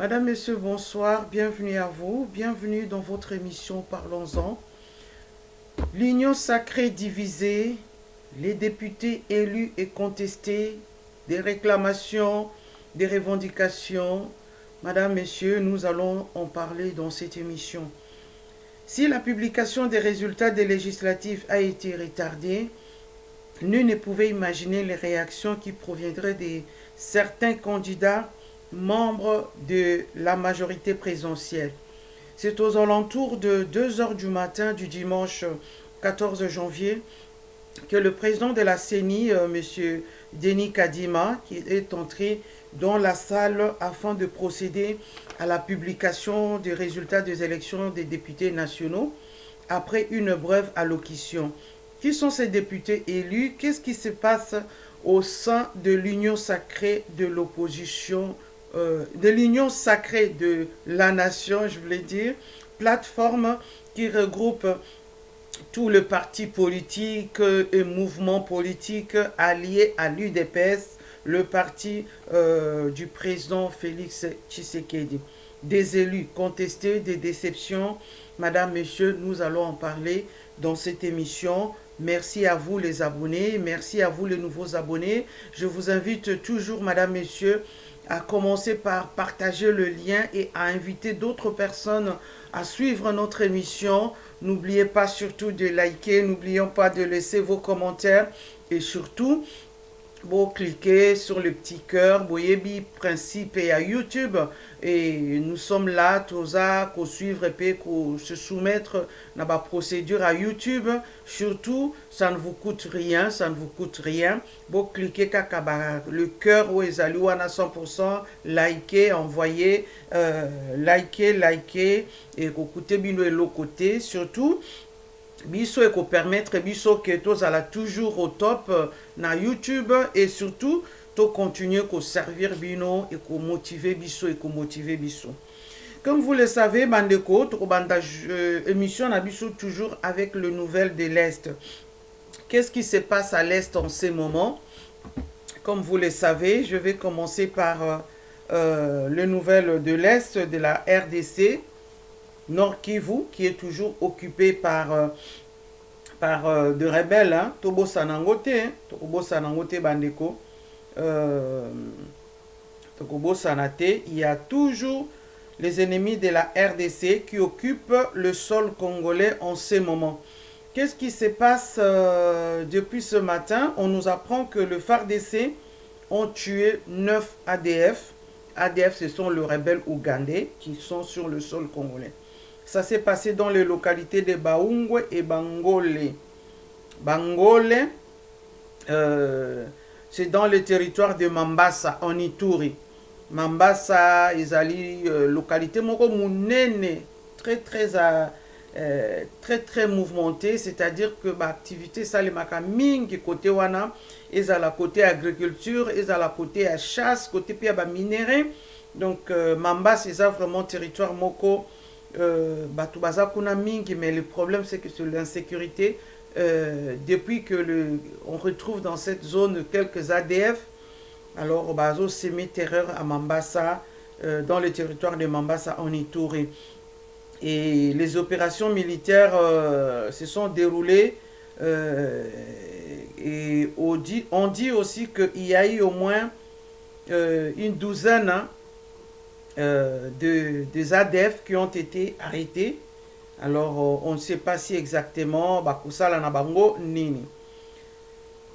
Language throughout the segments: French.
Madame, Messieurs, bonsoir, bienvenue à vous, bienvenue dans votre émission Parlons-en. L'Union sacrée divisée, les députés élus et contestés, des réclamations, des revendications. Madame, Messieurs, nous allons en parler dans cette émission. Si la publication des résultats des législatives a été retardée, nul ne pouvait imaginer les réactions qui proviendraient de certains candidats membres de la majorité présidentielle. C'est aux alentours de 2 heures du matin du dimanche 14 janvier que le président de la CENI, M. Denis Kadima, qui est entré dans la salle afin de procéder à la publication des résultats des élections des députés nationaux après une brève allocution. Qui sont ces députés élus? Qu'est-ce qui se passe au sein de l'union sacrée de l'opposition, de l'union sacrée de la nation, je voulais dire, plateforme qui regroupe tous les partis politiques et mouvements politiques alliés à l'UDPS, le parti du président Félix Tshisekedi. Des élus contestés, des déceptions. Madame, Messieurs, nous allons en parler dans cette émission. Merci à vous les abonnés, merci à vous les nouveaux abonnés. Je vous invite toujours, Madame, Messieurs, à commencer par partager le lien et à inviter d'autres personnes à suivre notre émission. N'oubliez pas surtout de liker, n'oublions pas de laisser vos commentaires et surtout, vous cliquez sur le petit cœur, vous voyez principe et à YouTube et nous sommes là tous à suivre et se soumettre à la procédure à YouTube. Surtout, ça ne vous coûte rien, ça ne vous coûte rien. Vous cliquez le cœur où est à 100%, likez, envoyez, likez et écoutez bien le côté surtout. Biso eko permettre biso que tous ala toujours au top na YouTube et surtout to continuer ko servir bino et ko motiver biso et ko motiver biso. Comme vous le savez, bandeko, to banda émission na biso toujours avec le nouvelle de l'Est. Qu'est-ce qui se passe à l'Est en ces moments? Comme vous le savez, je vais commencer par le nouvelle de l'Est de la RDC. Nord Kivu, qui est toujours occupé par de rebelles, hein. Tobo Sanangote, Tobo Sanangote Bandeko, Tobo Sanate, il y a toujours les ennemis de la RDC qui occupent le sol congolais en ces moments. Qu'est-ce qui se passe depuis ce matin? On nous apprend que le FARDC ont tué 9 ADF. ADF, ce sont les rebelles ougandais qui sont sur le sol congolais. Ça s'est passé dans les localités de Baungwe et Bangole. Bangole, c'est dans le territoire de Mambasa, en Ituri. Mambasa, ils localité moko munene, très mouvementée, c'est-à-dire que l'activité ça les mingi côté wana, ils à la côté agriculture, ils à la côté chasse, côté pia ba minéré. Donc Mambasa, c'est vraiment territoire moko Batubaza kuna mingi, mais le problème c'est que c'est l'insécurité. Depuis que on retrouve dans cette zone quelques ADF, alors bazo s'est terreur à Mambasa, dans le territoire de Mambasa en Ituri. Et les opérations militaires se sont déroulées et on dit aussi qu'il y a eu au moins une douzaine, hein, des ADF qui ont été arrêtés. Alors, on ne sait pas si exactement Bakusala Nabango Nini.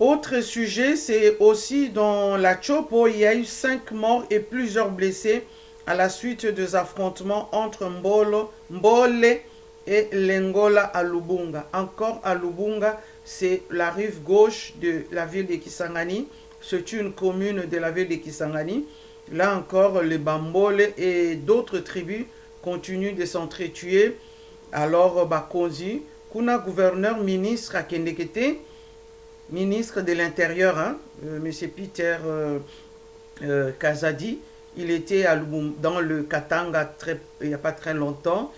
Autre sujet, c'est aussi dans la Chopo, il y a eu 5 morts et plusieurs blessés à la suite des affrontements entre Mbole et Lengola à Lubunga. Encore à Lubunga, c'est la rive gauche de la ville de Kisangani. C'est une commune de la ville de Kisangani. Là encore, les Bambole et d'autres tribus continuent de s'entretuer. Alors, Bakonzi, Kuna gouverneur ministre à Kendekete, ministre de l'Intérieur, hein, M. Peter Kazadi, il était dans le Katanga il n'y a pas très longtemps.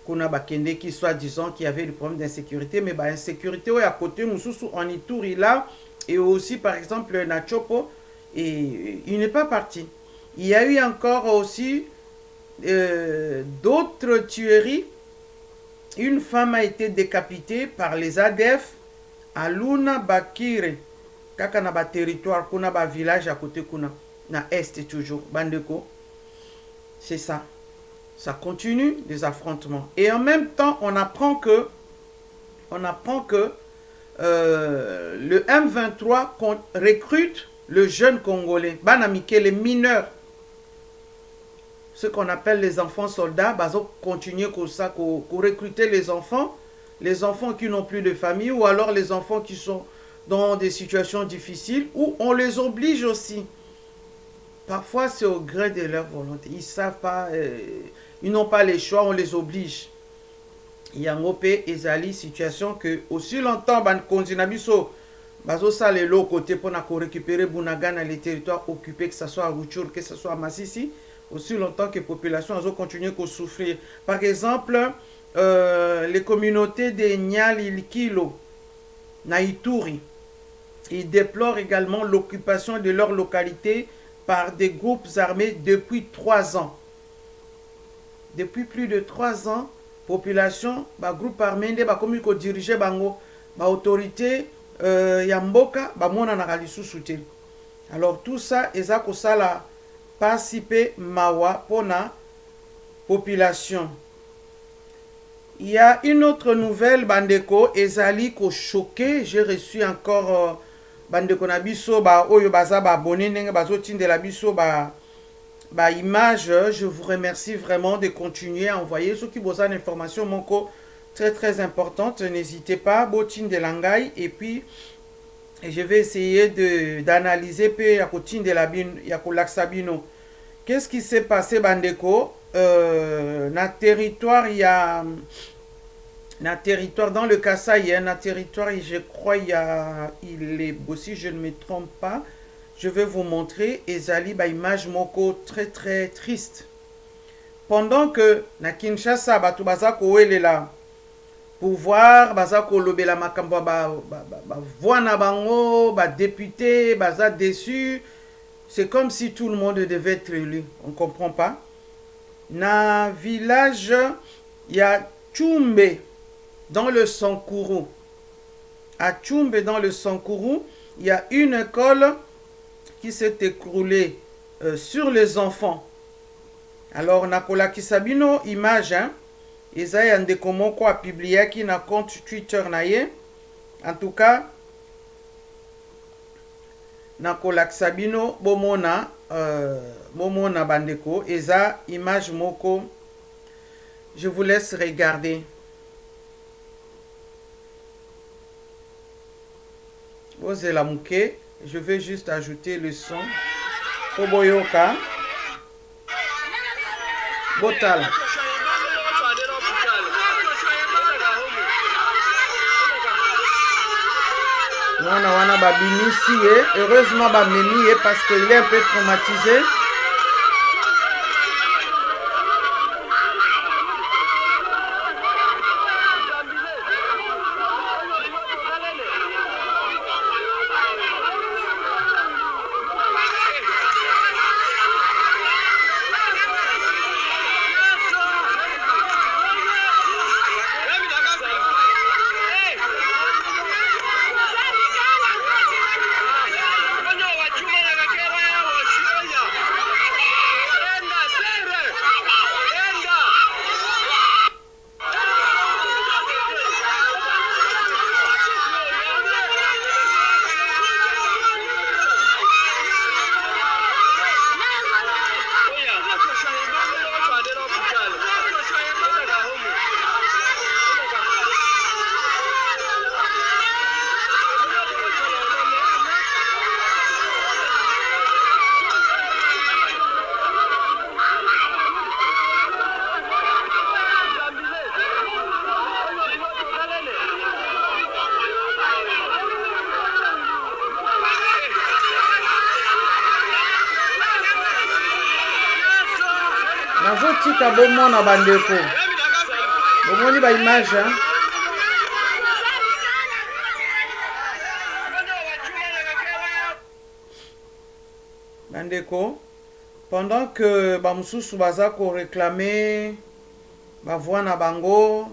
Kuna Bakende qui soit disant qu'il y avait des problèmes d'insécurité, mais l'insécurité à côté, Moussoussou en Ituri là, et aussi par exemple Nachopo, et il n'est pas parti. Il y a eu encore aussi d'autres tueries. Une femme a été décapitée par les ADF à Luna Bakire. Kaka na ba territoire, kuna ba village à côté kuna. Na Est toujours. Bandeko. C'est ça. Ça continue, des affrontements. Et en même temps, on apprend que le M23 recrute le jeune Congolais. Banamike, les mineurs. Ce qu'on appelle les enfants soldats, bazo continuer comme ça, pour recruter les enfants qui n'ont plus de famille, ou alors les enfants qui sont dans des situations difficiles, où on les oblige aussi. Parfois, c'est au gré de leur volonté. Ils ne savent pas, ils n'ont pas les choix, on les oblige. Il y a une situation que aussi longtemps, bazo ça les lots côté pour récupérer Bunaga dans les territoires occupés, que ce soit à Rutshuru, que ce soit à Massissi, aussi longtemps que la population a continué à souffrir. Par exemple, les communautés de Nyal-Ilkilo, Naïtouri, ils déplorent également l'occupation de leur localité par des groupes armés depuis 3 ans. Depuis plus de 3 ans, population, groupe armé, comme ils dirigent l'autorité, Yamboka, mona na lisusu te. Alors tout ça, eza ko sala participer mawa pour la population. Il y a une autre nouvelle, bandeko, ezali ko choqué. J'ai reçu encore bandeko na biso oyo baza abonné ndenge bazo tindela biso image. Je vous remercie vraiment de continuer à envoyer ceux qui besoin d'informations moko très importante. N'hésitez pas, botin de langai, et puis je vais essayer d'analyser peu ya kotin de la bin ya kolaksabino. Qu'est-ce qui s'est passé, bandeko? Na territoire, il y a na territoire dans le Kasaï, il y a un territoire, je crois il est aussi, je ne me trompe pas. Je vais vous montrer ezali image moko très triste. Pendant que na Kinshasa batu baza kowelela pouvoir baza kolobela makambo voix na bango député baza déçu, c'est comme si tout le monde devait être élu. On comprend pas. Na village, il y a Tchumbe dans le Sankourou. À Tchumbe dans le Sankourou, il y a une école qui s'est écroulée sur les enfants. Alors nakola kisabino image Isaïe ndeko moko a publié qui na compte Twitter na ye. En tout cas, nakola kisabino bomona bandeko eza image moko. Je vous laisse regarder. Bozela muke, je vais juste ajouter le son. Oboyoka. Botal. Wana babimisi ye, heureusement bamemi ye parce qu'il est un peu traumatisé. Nazotika bomona bandeko. Bomoni ba image hein? Bandeko. pendant que bamususu baza ko réclamer bavoi na bango,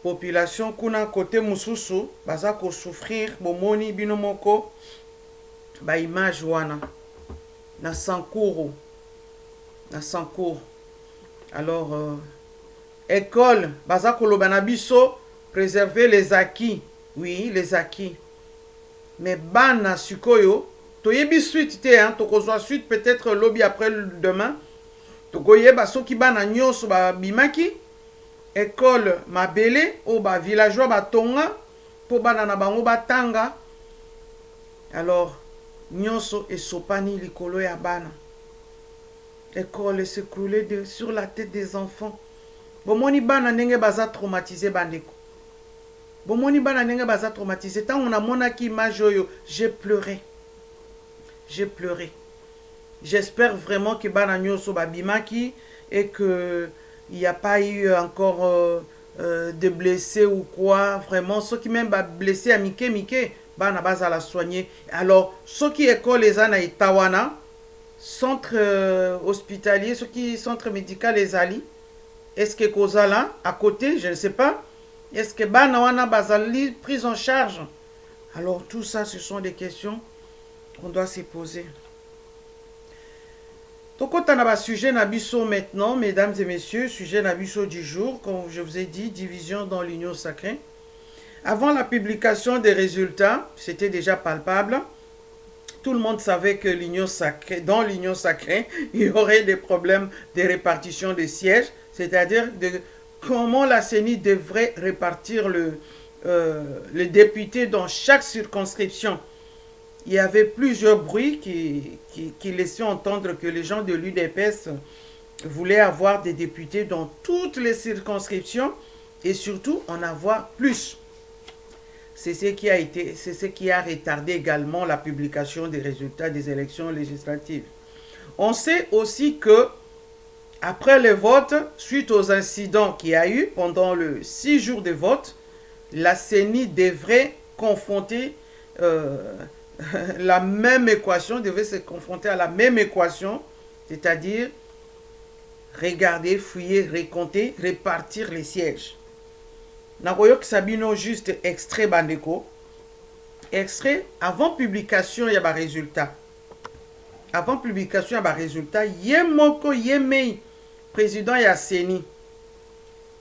population kuna côté mususu baza ko souffrir, bomoni bino moko ba image wana na Sankuru, alors école baza koloba na biso préserver les acquis, oui les acquis, mais bana sikoyo toyebi suite te hein, tokozwa suite peut-être lobby après demain, tokoyeba soki bana nyonso ba bimaki école mabele o ba villageois batonga po bana na bango batanga, alors nyonso esopani likolo ya bana, école s'écroulait sur la tête des enfants. Bomoni bana ndenge baza traumatisé bandeko, bomoni bana ndenge baza traumatisé. Tant on a monaki image oyo, j'ai pleuré, j'espère vraiment que bana nyonso babimaki et que il n'y a pas eu encore de blessés ou quoi, vraiment ceux qui même ba blessés à mike bana baza la soigner. Alors ceux qui école les ana itawana centre hospitalier, ceux qui centre médical les ali, est-ce que kozala à côté, je ne sais pas, est-ce que bana wana bazali prise en charge? Alors tout ça, ce sont des questions qu'on doit se poser. Donc on a un sujet nabiso maintenant, mesdames et messieurs, sujet nabiso du jour, comme je vous ai dit, division dans l'union sacrée. Avant la publication des résultats, c'était déjà palpable. Tout le monde savait que l'union sacrée, dans l'union sacrée, il y aurait des problèmes de répartition des sièges, c'est-à-dire de comment la CENI devrait répartir les députés dans chaque circonscription. Il y avait plusieurs bruits qui laissaient entendre que les gens de l'UDPS voulaient avoir des députés dans toutes les circonscriptions et surtout en avoir plus. C'est ce qui a retardé également la publication des résultats des élections législatives. On sait aussi que après le vote, suite aux incidents qu'il y a eu pendant les 6 jours de vote, la CENI devrait confronter la même équation, devait se confronter à la même équation, c'est-à-dire regarder, fouiller, recompter, répartir les sièges. Nakoyok Sabino juste extrait bandeko. Extrait avant publication il y a des résultats. Avant publication il y a des résultats. Yemoko yemei président ya CENI.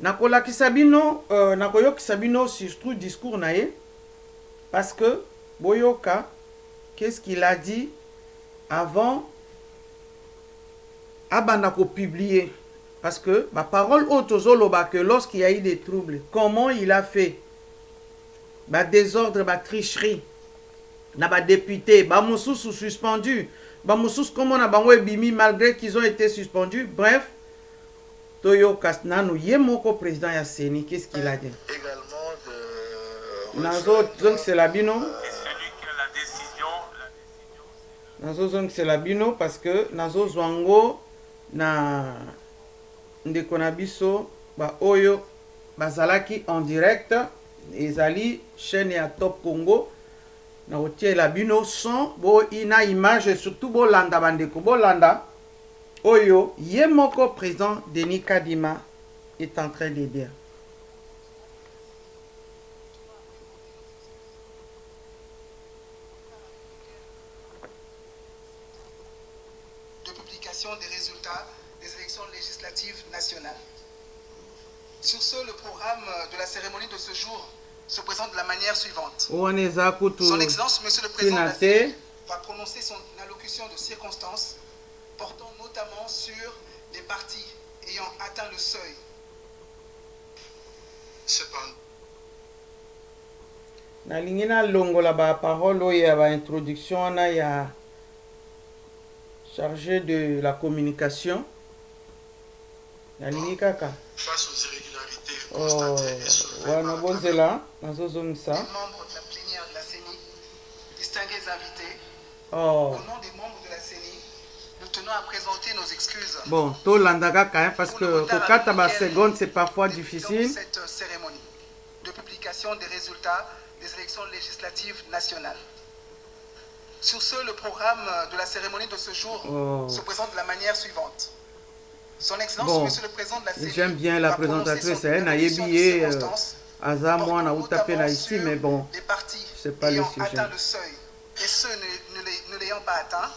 Nakolaki Sabino nakoyok Sabino surtout discours nae parce que boyoka qu'est-ce qu'il a dit avant Abanako publier? Parce que ma parole autozoloba que lorsqu'il y a eu des troubles, comment il a fait? Bah désordre, bah tricherie. Na ba député, bah moussous suspendu. Bah moussous comment na ba bimi malgré qu'ils ont été suspendus. Bref, Toyo Kasnanu yemoko président ya CENI, qu'est-ce qu'il a dit? Également de Nazo donc c'est la bino. Nazo donc c'est la bino parce que Nazo Zwango na ndeko na biso ba oyo bazalaki en direct ezali chaîne ya Top Congo na otie la bino son bo ina image et surtout bo landa bandeko bo landa oyo yemoko président Denis Kadima est en train de dire. De publication des résultats des élections législatives nationales. Sur ce, le programme de la cérémonie de ce jour se présente de la manière suivante. Son Excellence, Monsieur le Président de la CENI, va prononcer son allocution de circonstances portant notamment sur les partis ayant atteint le seuil. Cependant, nalingi na longola ba parole oyo ba introduction na ya chargé de la communication. Nalingi kaka. Face aux irrégularités constatées et soulevées par les membres de la plénière de la CENI, distingués invités, au nom des membres de la CENI, nous tenons à présenter nos excuses. Bon, tout l'andaga quand même parce que kokata ba seconde c'est parfois difficile. Cette cérémonie de publication des résultats des élections législatives nationales. Sur ce, le programme de la cérémonie de ce jour se présente de la manière suivante. Son Excellence, Monsieur le Président de la CENI, j'aime bien la présentatrice, c'est un ayebié, Azamo, on a tapé là ici, mais bon, c'est pas le sujet. Atteint le seuil, et ceux ne l'ayant pas atteint,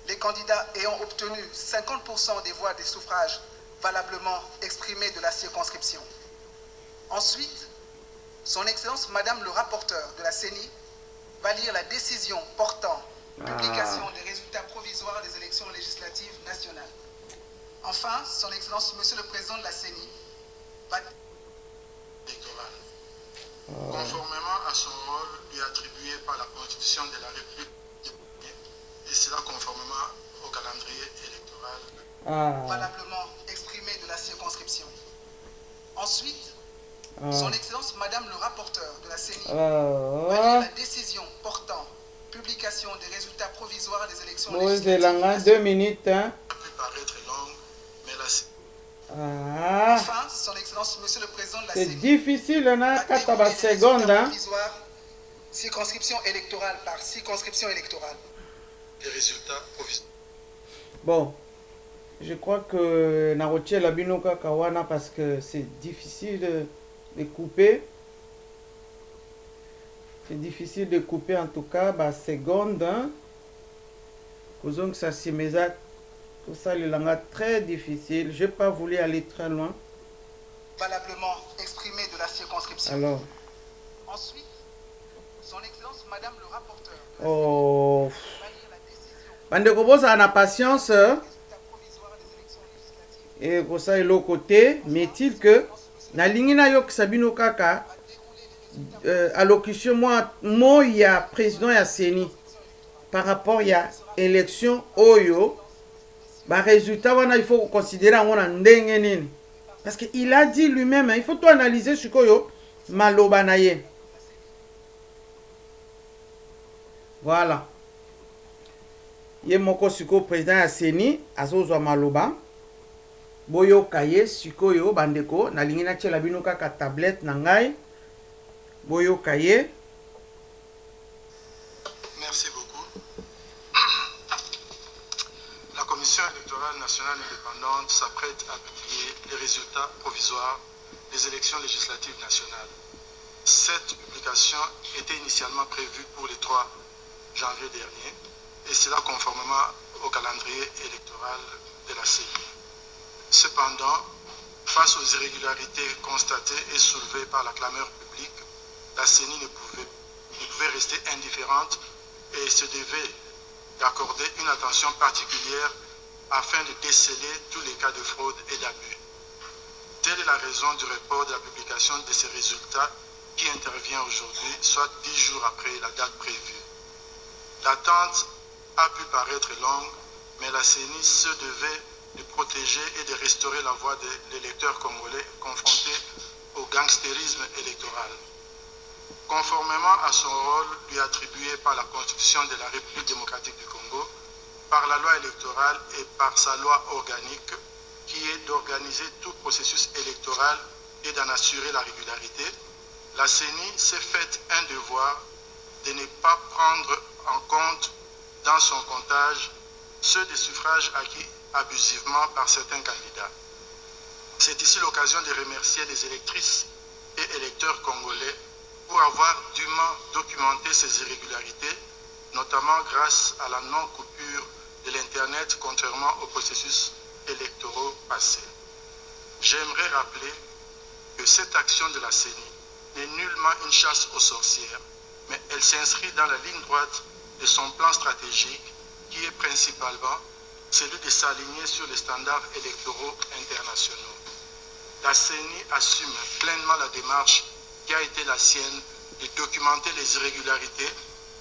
les candidats ayant obtenu 50% des voix des suffrages valablement exprimés de la circonscription. Ensuite, Son Excellence Madame le rapporteur de la CENI va lire la décision portant publication des résultats provisoires des élections législatives nationales. Enfin, Son Excellence Monsieur le Président de la CENI va électoral. Conformément à son rôle lui attribué par la Constitution de la République, et cela conformément au calendrier électoral valablement exprimé de la circonscription. Ensuite, Son Excellence Madame le rapporteur de la CENI va lire la décision portant publication des résultats provisoires des élections législatives nationales. 2 minutes. Ça peut paraître longue, mais enfin, Son Excellence Monsieur le Président de la c'est CENI difficile, on a 4 secondes. Circonscription électorale par circonscription électorale. Les résultats provisoires. Bon, je crois que Narotier la binoka kawana parce que c'est difficile de couper. C'est difficile de couper en tout cas, seconde. Causons que ça s'y met tout ça, le langage très difficile. Je n'ai pas voulu aller très loin. Valablement exprimé de la circonscription. Alors. Ensuite, Son Excellence Madame le rapporteur. Oh. Bande kobosa na patience. Et pour ça, l'autre côté, mais il que na lingina yok sabino kaka allocution moi il y a président ya CENI par rapport ya élection oyo résultat wana il faut considérer on a ndenge nini parce que il a dit lui-même il faut tout analyser sur koyo maloba na ye. Voilà. Ye moko siko président ya CENI azozwa maloba boyo kaye sikoyo bandeko na lingina tshela bino kaka tablette na ngai boyo kaye. Merci beaucoup. La Commission électorale nationale indépendante s'apprête à publier les résultats provisoires des élections législatives nationales. Cette publication était initialement prévue pour le 3 janvier dernier, et cela conformément au calendrier électoral de la CENI. Cependant, face aux irrégularités constatées et soulevées par la clameur publique, la CENI ne pouvait rester indifférente et se devait d'accorder une attention particulière afin de déceler tous les cas de fraude et d'abus. Telle est la raison du report de la publication de ces résultats qui intervient aujourd'hui, soit 10 jours après la date prévue. L'attente a pu paraître longue, mais la CENI se devait de protéger et de restaurer la voix de l'électeur congolais confronté au gangstérisme électoral. Conformément à son rôle lui attribué par la Constitution de la République démocratique du Congo, par la loi électorale et par sa loi organique, qui est d'organiser tout processus électoral et d'en assurer la régularité, la CENI s'est faite un devoir de ne pas prendre en compte dans son comptage ceux des suffrages acquis abusivement par certains candidats. C'est ici l'occasion de remercier les électrices et électeurs congolais pour avoir dûment documenté ces irrégularités, notamment grâce à la non-coupure de l'Internet contrairement aux processus électoraux passés. J'aimerais rappeler que cette action de la CENI n'est nullement une chasse aux sorcières, mais elle s'inscrit dans la ligne droite de son plan stratégique qui est principalement celui de s'aligner sur les standards électoraux internationaux. La CENI assume pleinement la démarche qui a été la sienne de documenter les irrégularités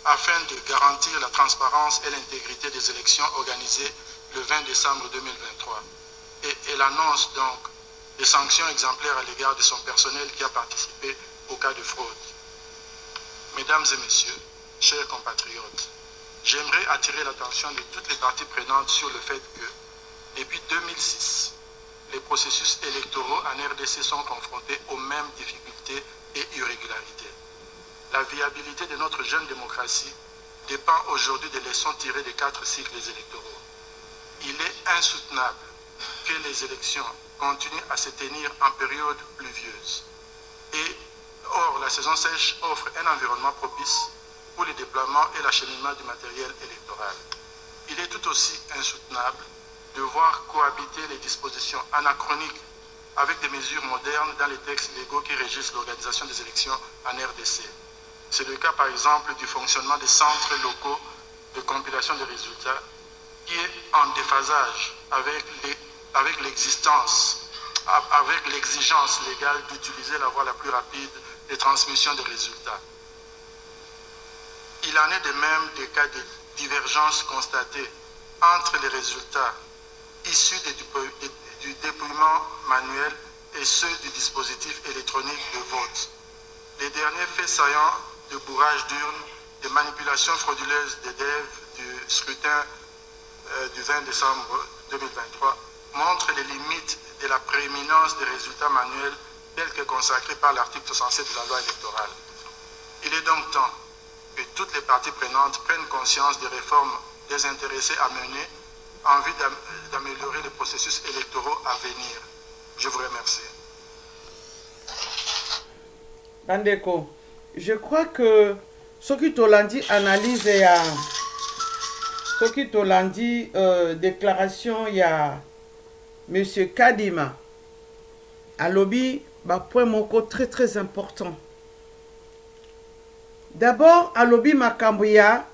afin de garantir la transparence et l'intégrité des élections organisées le 20 décembre 2023. Et elle annonce donc des sanctions exemplaires à l'égard de son personnel qui a participé au cas de fraude. Mesdames et messieurs, chers compatriotes, j'aimerais attirer l'attention de toutes les parties prenantes sur le fait que, depuis 2006, les processus électoraux en RDC sont confrontés aux mêmes difficultés et irrégularités. La viabilité de notre jeune démocratie dépend aujourd'hui des leçons tirées des 4 cycles électoraux. Il est insoutenable que les élections continuent à se tenir en période pluvieuse. Or, la saison sèche offre un environnement propice pour le déploiement et l'acheminement du matériel électoral. Il est tout aussi insoutenable de voir cohabiter les dispositions anachroniques avec des mesures modernes dans les textes légaux qui régissent l'organisation des élections en RDC. C'est le cas par exemple du fonctionnement des centres locaux de compilation des résultats qui est en déphasage avec l'exigence légale d'utiliser la voie la plus rapide de transmission des résultats. Il en est de même des cas de divergence constatée entre les résultats issus du dépouillement manuel et ceux du dispositif électronique de vote. Les derniers faits saillants de bourrage d'urnes, de manipulation frauduleuse des DEV du scrutin du 20 décembre 2023 montrent les limites de la prééminence des résultats manuels tels que consacrés par l'article 67 de la loi électorale. Il est donc temps que toutes les parties prenantes prennent conscience des réformes désintéressées à mener en vue d'améliorer les processus électoraux à venir. Je vous remercie. Bandeko, je crois que ce qui t'a dit analyse ce qui t'a dit déclaration il y a Monsieur Kadima à lobby point moko très important. D'abord à lobby Makambuya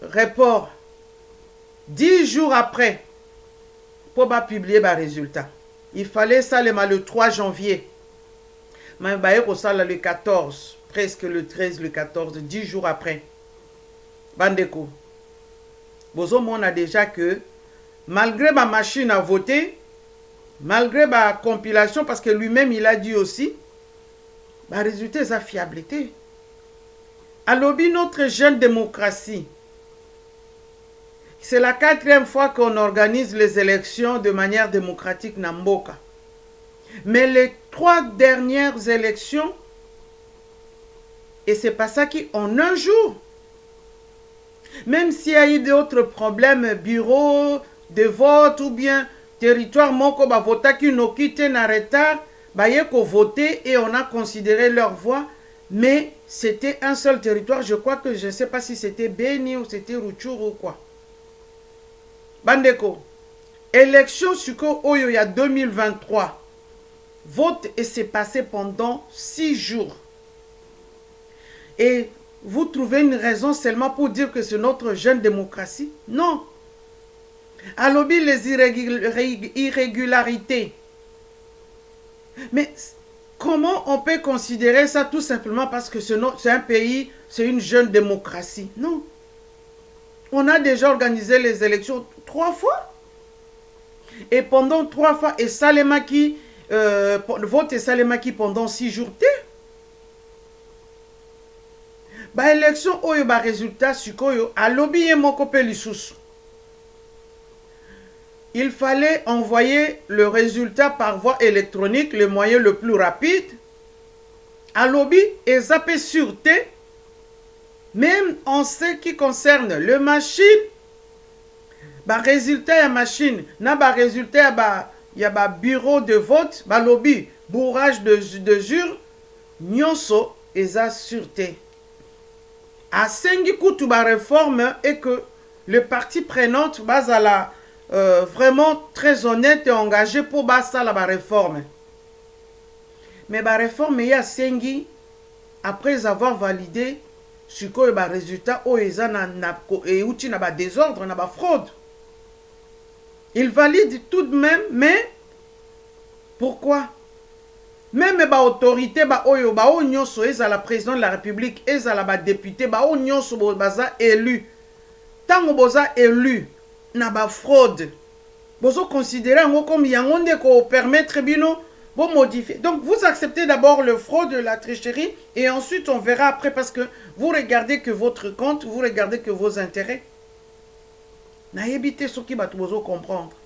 report 10 jours après pour publier les résultats. Il fallait ça le 3 janvier. Mais le 14, presque le 13, le 14, 10 jours après. Bandeko. On a déjà que malgré ma machine à voter, malgré ma compilation, parce que lui-même il a dit aussi, le résultat est sa fiabilité. À lobby notre jeune démocratie. C'est la 4e fois qu'on organise les élections de manière démocratique na Mboka. Mais les 3 dernières élections, et c'est pas ça qui en un jour. Même s'il y a eu d'autres problèmes, bureau de vote ou bien territoire, moko ba vota qui nous quittent en retard, ba yeko voter et on a considéré leur voix, mais c'était un seul territoire. Je crois que je ne sais pas si c'était Beni ou c'était Rutshuru ou quoi. Bandeko, élection Suko Oyo il y a 2023. Vote et c'est passé pendant 6 jours. Et vous trouvez une raison seulement pour dire que c'est notre jeune démocratie? Non. À lobby les irrégularités. Mais comment on peut considérer ça tout simplement parce que c'est un pays, c'est une jeune démocratie? Non. On a déjà organisé les élections 3 fois. Et pendant 3 fois, et Salemaki, vote et Salemaki pendant 6 jours. Ba élection oyo ba résultat sukoyo a lobby et moko pe lisusu. Il fallait envoyer le résultat par voie électronique, le moyen le plus rapide. À lobby et zappé sûreté. Même en ce qui concerne le machine, ba résultat ya machine, na ba résultat ya ba bureau de vote, ba lobby, bourrage de jure, nyonso eza sûreté. À Sengi Koutou ba réforme et que le parti prenante bazala vraiment très honnête et engagé pour basa la ba réforme. Mais ba réforme ya Sengi après avoir validé ce que le résultat o eza na uti na ba désordre na ba fraude. Il valide tout de même, mais pourquoi? Même ba autorité ba oyo ba o nyonso eza la président de la République, eza la ba député ba o nyonso baza élu. Tango boza élu na ba fraude. Bozo considérer ngo comme yango nde ko permettre bino bo modifier. Donc vous acceptez d'abord le fraude, la tricherie et ensuite on verra après parce que vous regardez que votre compte, vous regardez que vos intérêts. Na éviter ce qui va bozo comprendre.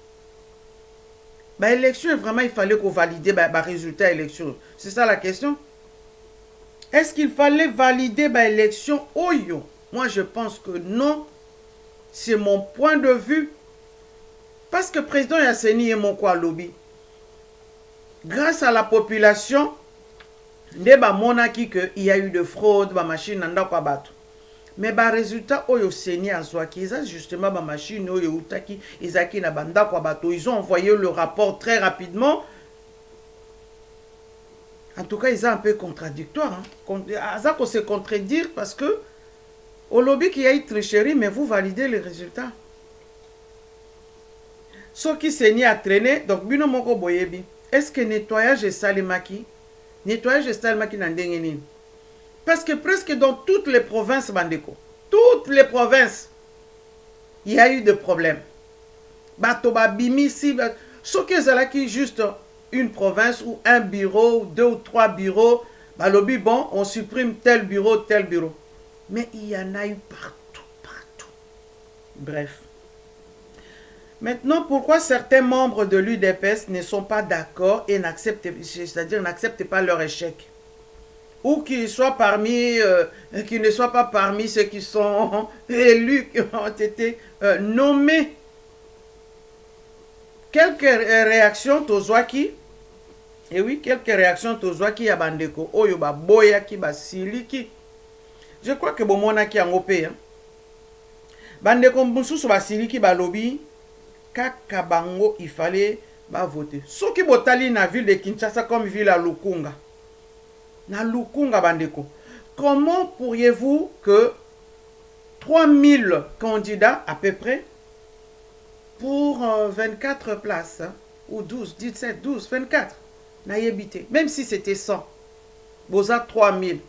Bah, élection, vraiment, il fallait qu'on valide le résultat élection. C'est ça la question. Est-ce qu'il fallait valider l'élection Oyo Moi, je pense que non. C'est mon point de vue. Parce que le président Yasseni est mon quoi lobby. Grâce à la population, il y a eu de fraude, ma machine n'a pas battu. Mais le résultat, justement, ma machine, ils ont envoyé le rapport très rapidement. En tout cas, ils sont un peu contradictoires. Ça se contredire parce que au lobby qui a eu tricherie, mais vous validez les résultats. Ce qui s'est mis à traîner, donc, bino moko boyebi. Est-ce que nettoyage est salimaki? Nettoyage est salimaki dans dengenin. Parce que presque dans toutes les provinces, Bandeko, toutes les provinces, il y a eu des problèmes. Batoba bimisi, ce qui est juste une province ou un bureau, 2 ou 3 bureaux, bah lobby, bon, on supprime tel bureau, tel bureau. Mais il y en a eu partout, partout. Bref. Maintenant, pourquoi certains membres de l'UDPS ne sont pas d'accord et n'acceptent, c'est-à-dire n'acceptent pas leur échec? Ou qu'ils soient parmi, qu'ils ne soient pas parmi ceux qui sont élus, qui ont été nommés. Quelques réactions Tozwaki. Et oui, quelques réactions Tozwaki à Bandeko. Oyoba Boya ki Basiliki. Je crois que Bomona qui a ngopé. Bandeko Mbususu Basiliki Balobi. Kaka bango, il fallait voter. Ceux qui botali na ville de Kinshasa comme ville à Lukunga. Na Lukunga Bandeko. Comment pourriez-vous que 3000 candidats à peu près pour 24 places, hein, ou 12, 17, 12, 24, n'ayébité, même si c'était 100, Boza 3000.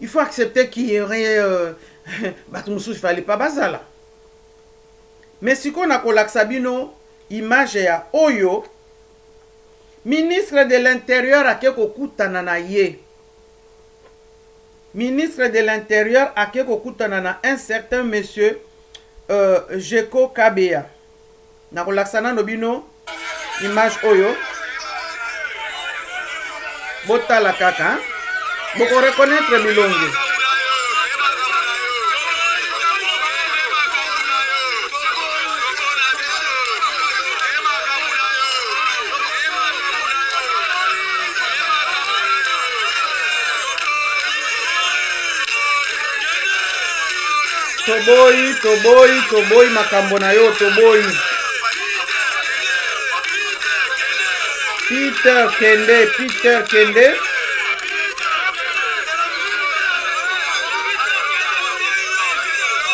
Il faut accepter qu'il y aurait il fallait pas bazala. Mais si on a Kolaksabino, image ya Oyo, ministre de l'Intérieur a Keko Tananaye. Ministre de l'Intérieur a Keko Tanana, un certain monsieur Jeko Kabea. Na Kolaksana Nobino, image Oyo. Bota la kaka. Boko reconnaître Milongi. Toboy, makambo na yo, toboy. Peter Kende.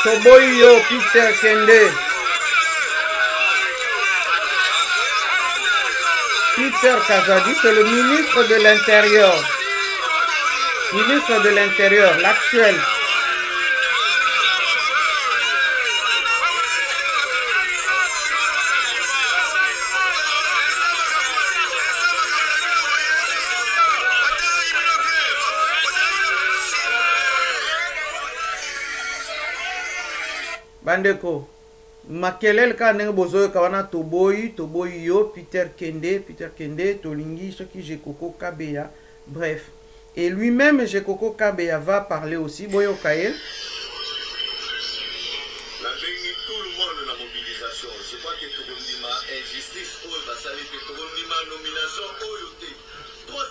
Toboy yo, Peter Kende. Peter Kazadi, c'est le ministre de l'Intérieur. Ministre de l'Intérieur, l'actuel. Bandeko, makelel ka nenge bozoyo kawana toboy yo, Peter Kende, Tolingi, ce qui Jekoko Kabea, bref. Et lui-même, Jekoko Kabea va parler aussi, Boyo Kael. Tout le monde dans la mobilisation. Je crois que Togondima, injustice, Togondima, nomination, trop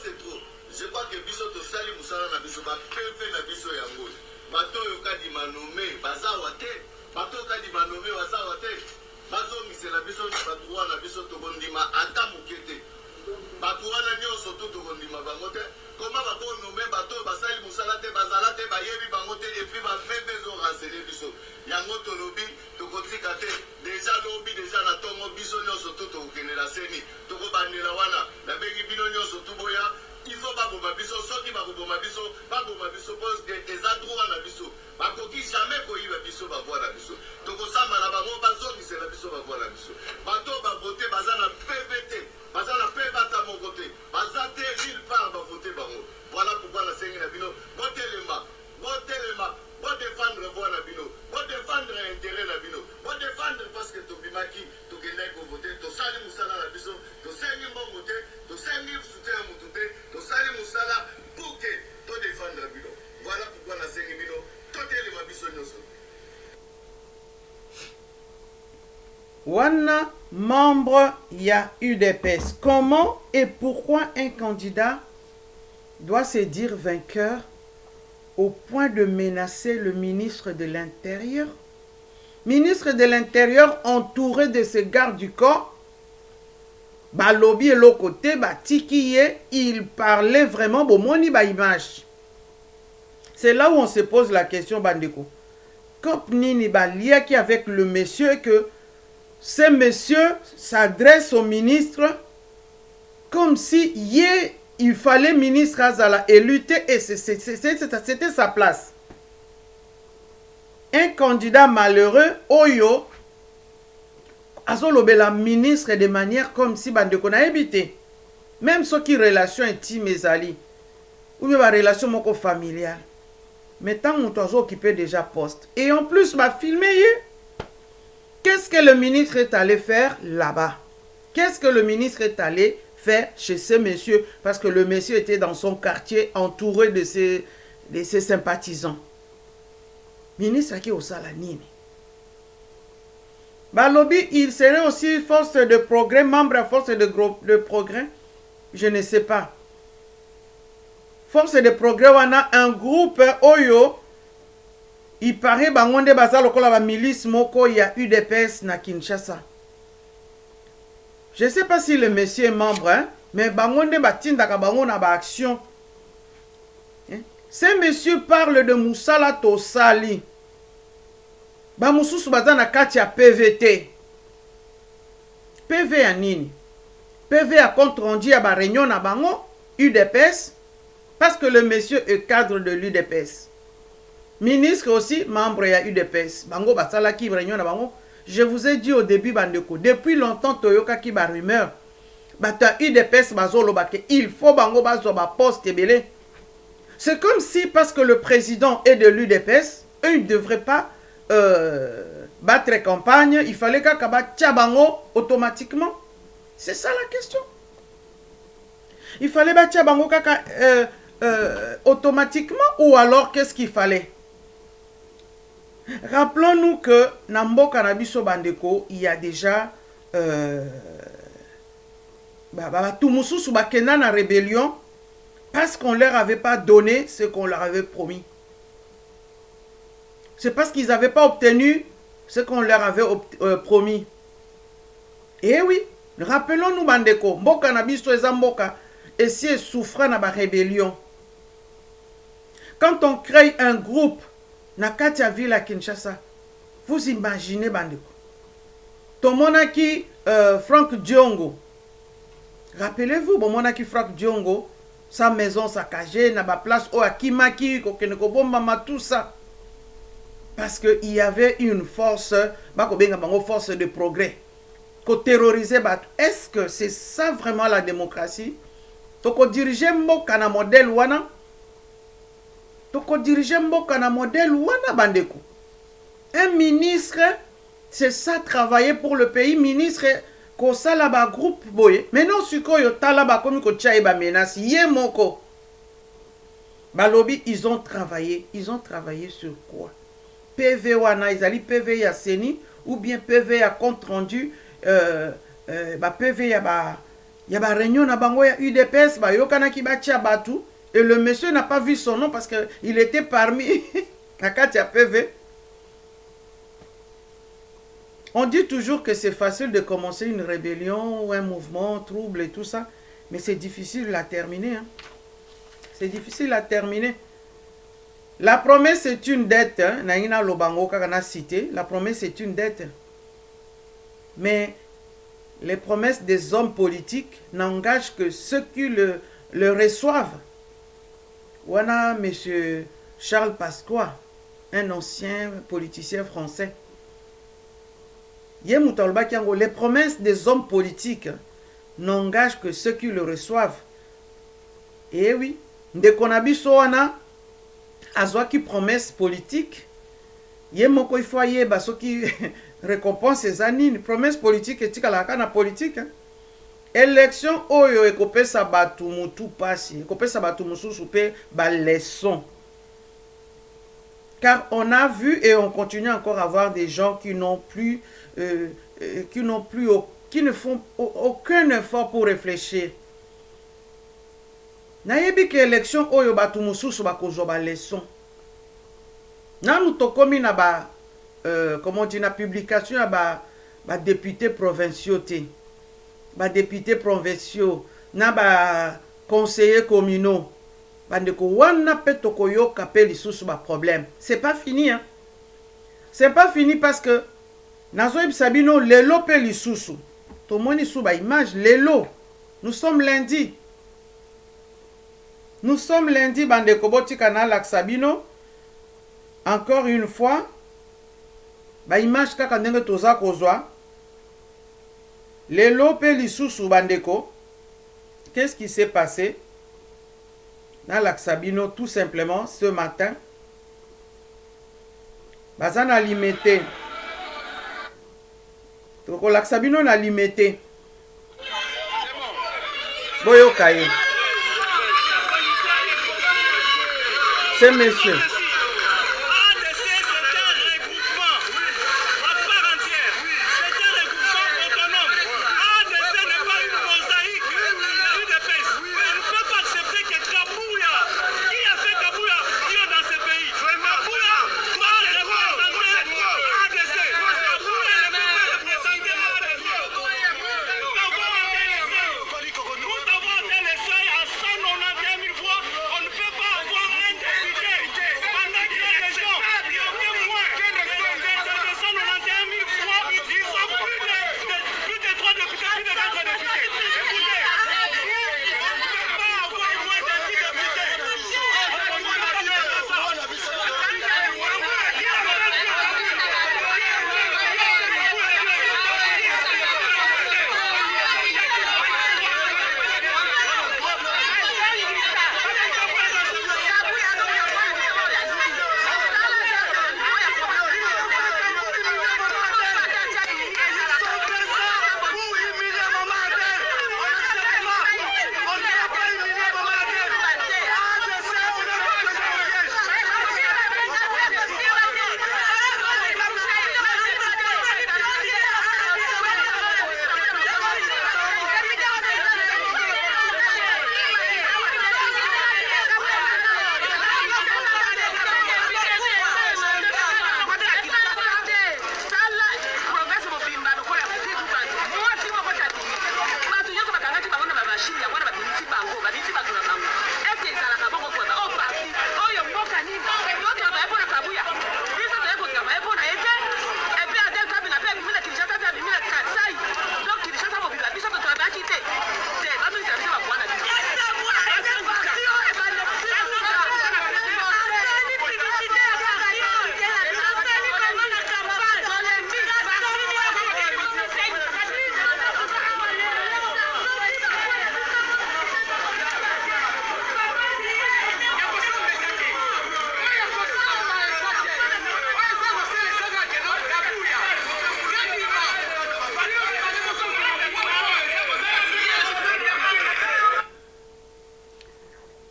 c'est trop. Je crois que Biso Tosali Moussala na Biso, Pepe na Biso Yango. Bato Yokadima nommé, Bazawate. Bato Yokadima nommé, Bazawate. Bazo Misela Biso, Batouan na Biso Togondima, Ata Mukete. Batouan na Nyoso Togondima, Bangote. Comment va on nommer Bato, Basali Moussala, Bazalate, Bayebi, Bangote, et puis Bafebe Zo Rasele Biso. Yango Tolobi, Tokotikate, déjà lobby, déjà na Tongo Biso Nyoso Tokene la Seni, Toko Banela Wana, la Begi Bino Nyoso Tuboya. Il faut pas bomba biso, ceux qui va bomba biso, pas bomba biso, parce que les endroits na biso, pas qui jamais qu'on y va biso, va voir la biso. Donc ça, malaba, mon bazo, c'est la biso, va voir la biso. Bateau va voter, bazan a PVT, bazan a PVT à mon côté, bazan ville part va voter, baron. Voilà pourquoi la seigne na bino, votez les mains, bon défendre voir la bino, bon défendre intérêt la bino, bon défendre parce que tu bimaki, tu gagnes pour voter, tu sali moussala la biso, tu saigne bon voter, tu saigne soutien à moutoute. Sali Moussala pour que tu défendes la bino. Voilà pourquoi la seigne bino, tout est le mabiso nyoso. wana membre ya UDPS. Comment et pourquoi un candidat doit se dire vainqueur au point de menacer le ministre de l'Intérieur? Ministre de l'Intérieur entouré de ses gardes du corps, balobi et l'autre côté, tikiye, il parlait vraiment bomoni ba image. C'est là où on se pose la question, bandeko. Kop nini ba liaki avec le monsieur que ce monsieur s'adresse au ministre comme si il fallait ministre Azala et lutter et c'était sa place. Un candidat malheureux, Oyo, azolobela ministre de manière comme si bandeko na habité. Même ceux qui relation intime ezali, ou bien relation moko familiale. Mais tant qu'on doit occuper déjà poste. Et en plus, filmer. Qu'est-ce que le ministre est allé faire là-bas? Qu'est-ce que le ministre est allé faire chez ce monsieur? Parce que le monsieur était dans son quartier entouré de ses sympathisants. Ministre qui au Salanine. Balobi, il serait aussi force de progrès, membre à force de progrès. Je ne sais pas. Force de progrès, on a un groupe Oyo. Il paraît bangonde bazalo kola ba milice moko ya UDPS na Kinshasa. Je ne sais pas si le monsieur est membre, hein, mais bangonde batinda ka bango na ba action. Ce monsieur parle de Moussala Tosali. Ba mususu bazana kati ya PVT. PV ya nini? PV a compte rendu ya ba réunion na bango UDPS parce que le monsieur est cadre de l'UDPS. Ministre aussi, membre ya UDPS. Bango basala ki réunion na bango. Je vous ai dit au début, bandeko, depuis longtemps, Toyoka ki ba rumeur. Bata UDPS bazolo bake, il faut bango bazo ba poste belé. C'est comme si, parce que le président est de l'UDPS, eux, ils ne devraient pas battre campagne. Il fallait qu'Akaba Tchabango automatiquement. C'est ça la question. Il fallait battre Tchabango automatiquement, ou alors qu'est-ce qu'il fallait? Rappelons-nous que Nambo Kanabiso Bandeko, il y a déjà Toumoussou Soubakena na rébellion parce qu'on leur avait pas donné ce qu'on leur avait promis. C'est parce qu'ils n'avaient pas obtenu ce qu'on leur avait promis. Et oui, rappelons-nous Bandeko, Mboka Nabiso Ezamboka, et si souffrant na ba rébellion. Quand on crée un groupe na Katia Ville à Kinshasa, vous imaginez bandeko. Tomonaki Frank Diongo. Rappelez-vous, monaki Frank Diongo, sa maison saccagée, na ba place au Akimaki, kokeneko bomba tout ça. Parce qu'il y avait une force, force de progrès, qu'on terrorisait. Est-ce que c'est ça vraiment la démocratie? Toko diriger mboka na modèle wana. Toko diriger mboka na modèle wana bandeko. Un ministre, c'est ça travailler pour le pays. Ministre, ko sala ba groupe boye. Mais non, suko yo tala ba komi ko tchaye ba menace. Ye moko. Balobi, ils ont travaillé. Ils ont travaillé sur quoi? PV wana, ils allaient PV ya Seni, ou bien PV ya compte rendu, PV ya ba réunion na bango ya UDPS, ba yokana ki ba tia batu, et le monsieur n'a pas vu son nom parce que il était parmi Kakatia PV. On dit toujours que c'est facile de commencer une rébellion ou un mouvement, trouble et tout ça, mais c'est difficile à terminer. Hein. C'est difficile à terminer. La promesse est une dette. Naina Lobango Kakana cité. La promesse est une dette. Mais les promesses des hommes politiques n'engagent que ceux qui le reçoivent. Voilà M. Charles Pasqua, un ancien politicien français. Les promesses des hommes politiques n'engagent que ceux qui le reçoivent. Et oui, Ndekonabi Soana, Azwaki promesse politique, Yemoko Ifoye, Basoki récompense ses années, promesse politique et Tikalakana politique. Élection, Oyo, Ekope Sabatu Moutou Passi, Ekope Sabatu Moussou Soupé, leçon. Car on a vu et on continue encore à voir des gens qui n'ont plus qui ne font aucun effort pour réfléchir. Nayebi que élection oyo batu mususu bakozwa ba leçon. Nanu tokomi na ba comment dire na publication ya ba députés provinciaux te. Ba députés provinciaux na ba conseillers communaux. Bandeko wana pe tokoyoka pe lisusu ba problème. C'est pas fini hein. C'est pas fini parce que nazo ibsabino lelo pe lisusu. Tomoni sou ba image lelo. Nous sommes lundi. Nous sommes lundi, bandeko boti canal Sabino. Encore une fois, ba image kaka ndenge toza kozwa. Lelo pe lisusu bandeko. Qu'est-ce qui s'est passé? Dans Sabino, tout simplement, ce matin, bazan a limité. Donc, Sabino n'a limité. Boyo Kaye. C'est monsieur.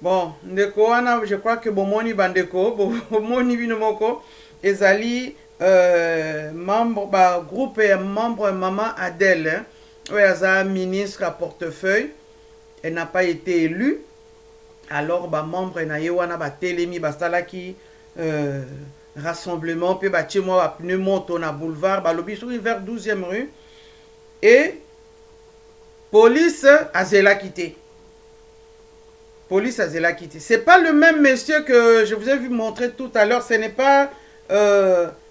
Bon, ndeko wana, je crois que bomoni bandeko, bomoni binomoko, ezali membre, groupe membre maman Adèle, oyaza ministre à portefeuille, elle n'a pas été élue, alors membre na yewana telemi basalaki rassemblement, puis tchemo pneumoto na boulevard, lobi sur vers 12e rue, et police a zela quitté. Police a zela quitté. C'est pas le même monsieur que je vous ai vu montrer tout à l'heure. Ce n'est pas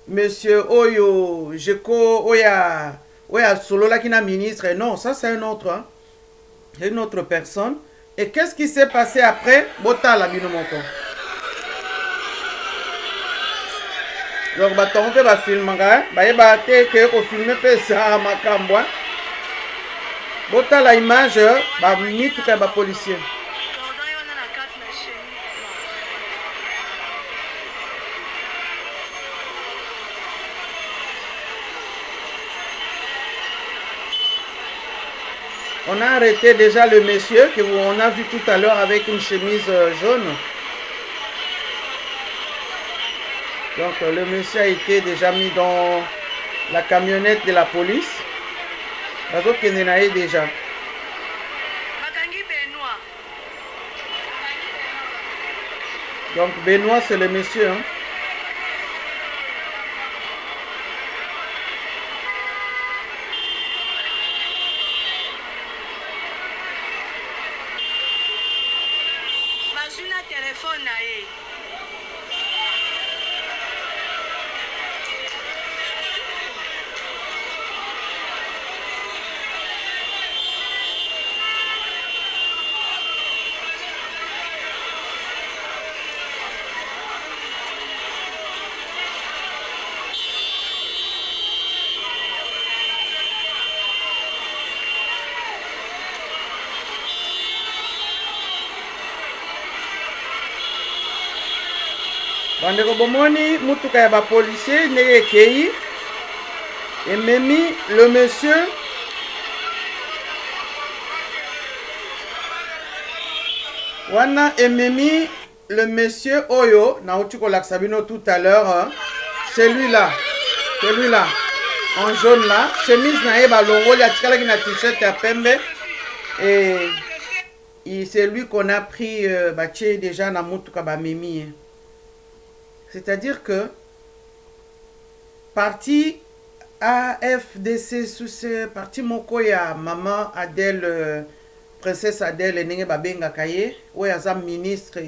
monsieur Oyo Jeko Oya Solola qui n'a ministre. Non, ça c'est un autre. Hein. C'est une autre personne. Et qu'est-ce qui s'est passé après? Bota la binomoko. Donc baton pe ba filmanga, ba te ke ko filmer pe sa makambo. Bota la image ba ni tout ka ba policier. On a arrêté déjà le monsieur que on a vu tout à l'heure avec une chemise jaune. Donc le monsieur a été déjà mis dans la camionnette de la police. Bazo kende na ye déjà. Donc Benoît c'est le monsieur hein. Bandeko bomoni mutuka ya ba policier ndenge kei ememi le monsieur wana ememi le monsieur Oyo na utuko laksabino tout à l'heure hein? Celui-là en jaune là chemise na eba longo ya tikala ki na t-shirt ya pembe et c'est lui qu'on a pris baché déjà na mutuka ba memi. C'est-à-dire que parti AFDC sous ce parti moko ya maman Adèle princesse Adèle nenge babenga kaye oya za ministre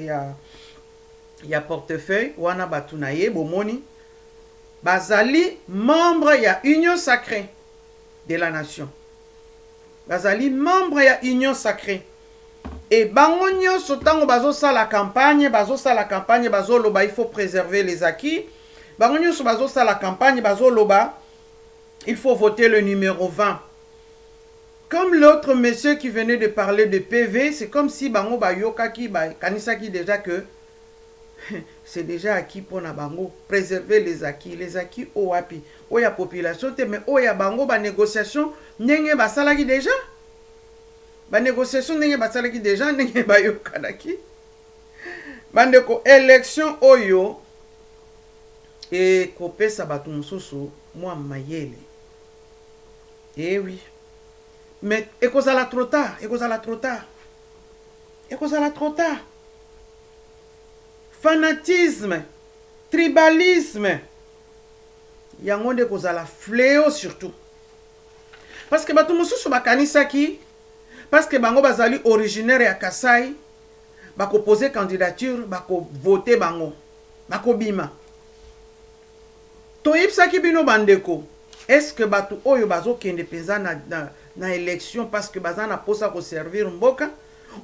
ya portefeuille wana batunaye bomoni bazali membre ya union sacrée de la nation. Bazali membre ya union sacrée. Et bango nyonso tango bazo sala campagne, bazo loba il faut préserver les acquis. Bango nyonso bazo sala campagne, bazo loba il faut voter le numéro 20. Comme l'autre monsieur qui venait de parler de PV, c'est comme si bango ba yokaki ba kanisaki déjà que c'est déjà acquis pour na bango préserver les acquis o wapi o ya population te mais o ya bango ba négociation ndenge ba salaki déjà. Ba négociation ndenge basalaki déjà ndenge bayokanaki bandeko élection oyo et kopesa bato mosusu mwa mayele. Eh oui, mais ekozala trop tard. Fanatisme, tribalisme yango nde kozala fléau surtout parce que bato mosusu bakanisaki parce que bango bazali originaire ya Kasai bako poser candidature bako voter bango bako bima to yipsaki bino bandeko est-ce que bato oyo bazo kende penza na élection parce que bazana posa ko servir mboka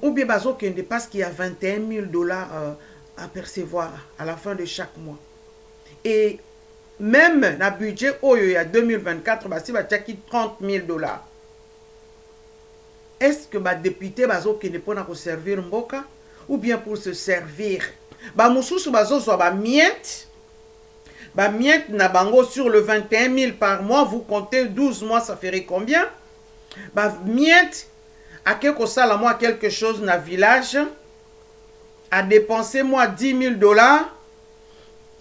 ou bien bazo kende parce qu'il y a $21,000 à percevoir à la fin de chaque mois et même na budget oyo ya 2024 basi ba tchaki $30,000. Est-ce que ba député bazo kende pona ko servir mboka ou bien pour se servir ba mususu bazo so ba miette na bango sur le 21,000 par mois vous comptez 12 mois ça ferait combien ba miette à quelque sala moi quelque chose na village à dépenser moi $10,000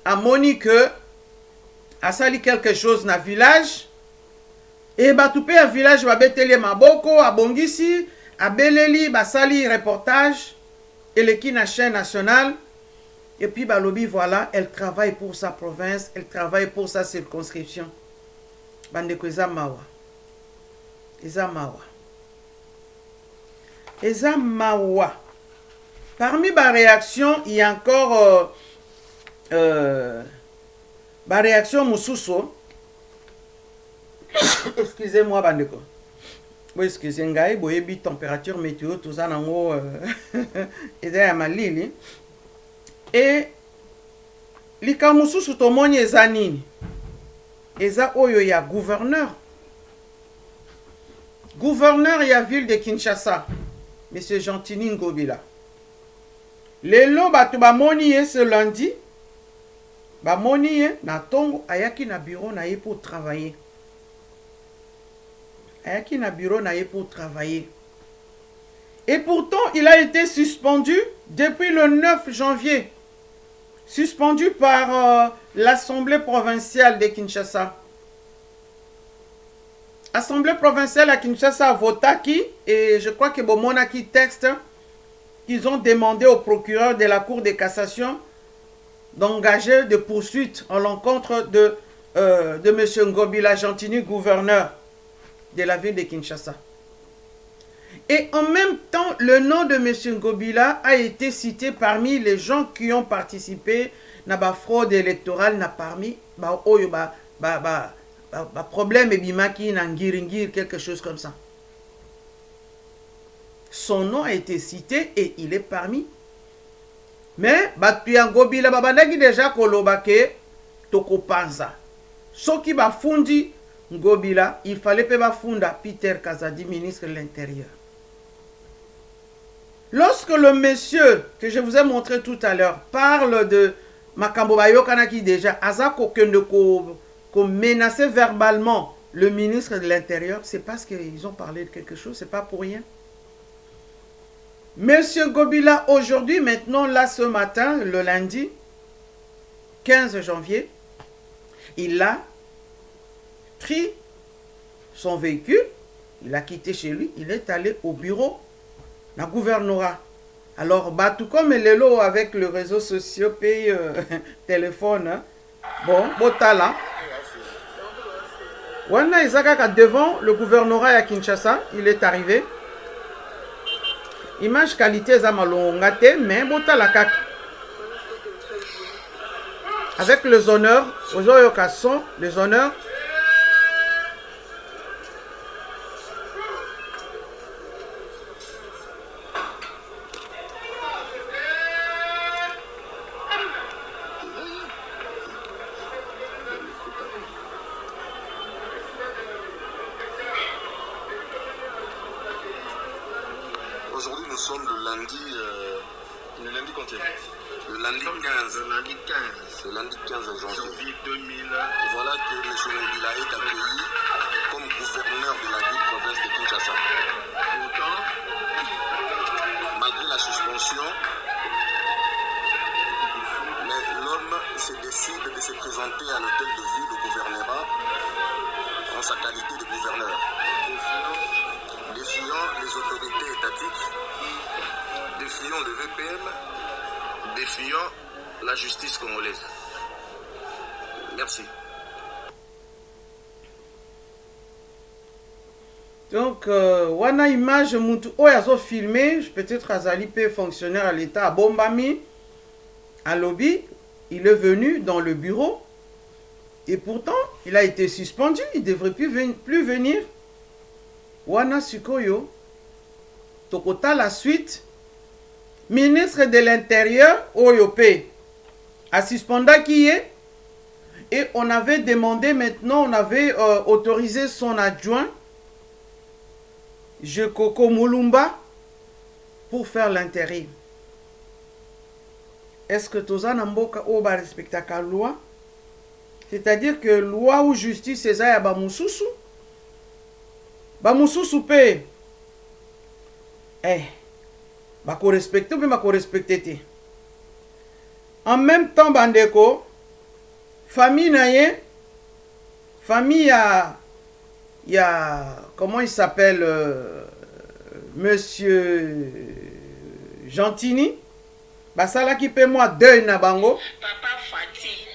à Monique à sali quelque chose na village et ba tout à village va betele maboko à bongisi à beleli ba sali reportage et l'équipe na chaîne nationale et puis ba lobby voilà elle travaille pour sa province elle travaille pour sa circonscription bande ko eza mawa parmi ba réaction il y a encore ba réaction mususu excusez-moi bandeko bo excusez ngai boyebi température météo tout ça nango eza ya malili et lika mususu tomoni eza nini eza oyo ya gouverneur ya ville de Kinshasa monsieur Gentini Ngobila lelo bato bamoni ye ce lundi bamoni ye na tongo ayaki na bureau na ye pour travailler et pourtant il a été suspendu depuis le 9 janvier suspendu par l'Assemblée provinciale de Kinshasa Assemblée provinciale à Kinshasa a voté qui, et je crois que Bomona qui texte qu'ils ont demandé au procureur de la Cour de cassation d'engager des poursuites en l'encontre de M. Ngobila Gentini, gouverneur de la ville de Kinshasa. Et en même temps, le nom de M. Ngobila a été cité parmi les gens qui ont participé à la fraude électorale, parmi problème et bimaki nangiringir, quelque chose comme ça. Son nom a été cité et il est parmi. Mais Batuya Ngobila babandaki déjà kolobake toko panza. Soki bafundi Ngobila, il fallait pas bafunda Peter Kazadi, ministre de l'Intérieur. Lorsque le monsieur que je vous ai montré tout à l'heure parle de Makambo Bayokanaki déjà, Azako qu'on menaçait verbalement le ministre de l'Intérieur, c'est parce qu'ils ont parlé de quelque chose, c'est pas pour rien. Monsieur Ngobila, aujourd'hui, maintenant, là, ce matin, le lundi 15 janvier, il a pris son véhicule, il a quitté chez lui, il est allé au bureau, la gouvernorat. Alors, tout comme les lots avec le réseau social, paye téléphone, hein. Bon, Botala. Wana Izakaka devant le gouvernorat à Kinshasa, il est arrivé. Image qualité zamalongate, mais Botala kak. Avec les honneurs, aux oyokason, les honneurs. Aujourd'hui, nous sommes le lundi combien? Le lundi 15. Le lundi 15. Le lundi 15 janvier 2000. Et voilà que M. Ngobila est accueilli comme gouverneur de la ville province de Kinshasa. Pourtant, malgré la suspension, l'homme se décide de se présenter à l'hôtel de ville au gouvernorat en sa qualité de gouverneur, défiant les autorités étatiques, défiant le VPM, défiant la justice congolaise. Merci. Donc, wana image mutu oyazo filmé, peut-être Azali peut fonctionnaire à l'État à Bombami, à lobby, il est venu dans le bureau et pourtant il a été suspendu, il ne devrait plus venir. Wana Sukoyo, Tokota la suite, ministre de l'Intérieur, Oyope, a suspendu qui est, et on avait demandé maintenant, on avait autorisé son adjoint, Jekoko Mulumba, pour faire l'intérim. Est-ce que Toza Namboka Oba respecte la loi? C'est-à-dire que loi ou justice, c'est ça, Bamususu. Bamususu pe. Bako respecte ou bako respecte. En même temps, Bandeko, famille naye, famille il y a comment il s'appelle, monsieur Gentini, basala qui paie moi deuil na bango. Papa Fati,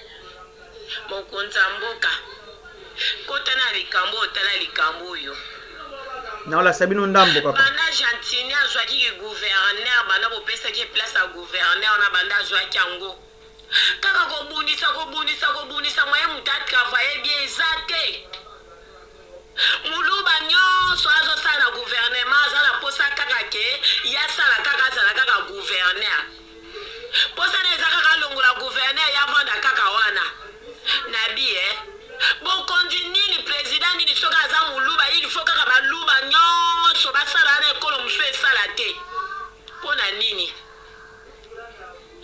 mon konzamboka, kotana likambo, otala likambo yo. Non, la Sabino Ndambo, papa. Banda Gentini a joué qui gouverneur, banda bopesa qui place à gouverneur, na banda joué qui ango. Kaka kobunisa, moyen muta travailler bien exacté. Muluba nyonso azosala gouvernement azala posa kaka ke yasala kaka azala kaka gouverneur posa na eza kaka longola gouverneur yavanda kaka wana nabi bokondi nini président nini soki aza muluba il faut kaka baluba nyonso basala na ekolo mosu esala te mpo na nini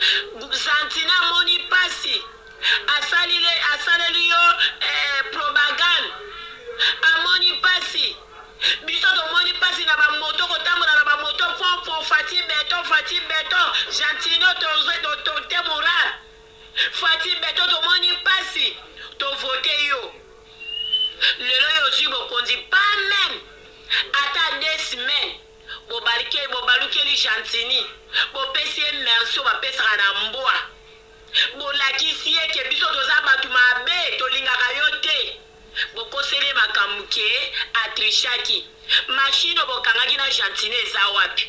Gentini amoni pasi asaleli yo propagande amoni pasi biso tomoni pasi na bamoto kotambola na bamoto fon fati beton Gentini otote moral fati beton tomoni pasi tovote yo lelo oyo ozwi bokonzi pas même ata 2 semaines bobalukeli Gentini bopesi ye merci oyo bapesaka na mbwa bolakisi ye ke biso toza bato mabe tolingaka yo te bokoseli makambo ke atrishaki mashine bokangaki na Gentini eza wapi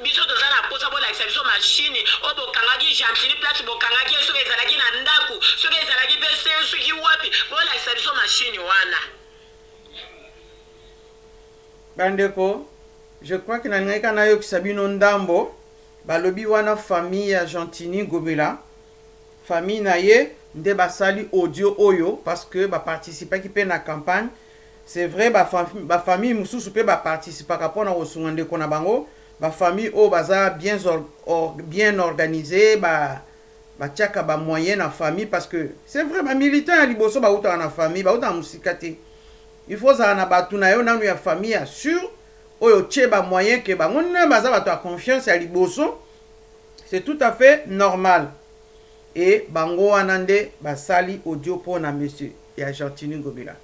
biso toza na posa bolakisa biso mashine oyo bokangaki Gentini place bokangaki ye soki ezalaki na ndako soki ezalaki mpe se soki wapi bolakisa biso mashine wana. Bandeko, je crois que nalingai kana yokisa bino ndambo balobi wana famille ya Gentini Ngobila famille na ye nde basali audio oyo parce que baparticipaki mpe na campagne. C'est vrai bafamille mosusu mpe baparticipaka mpona kosunga ndeko na bango bafamille oyo baza bien organisé batiaka bamoyen na famille parce que c'est vrai bamilitant ya liboso bautaka na famille bautaka mosika te. Il faut ça na bato na yo nanu ya famille ya sûr oyo tie bamoyen ke bango nde baza bato ya confiance ya liboso. C'est tout à fait normal. Et bango wana nde basali audio mpona monsieur ya Gentini Ngobila.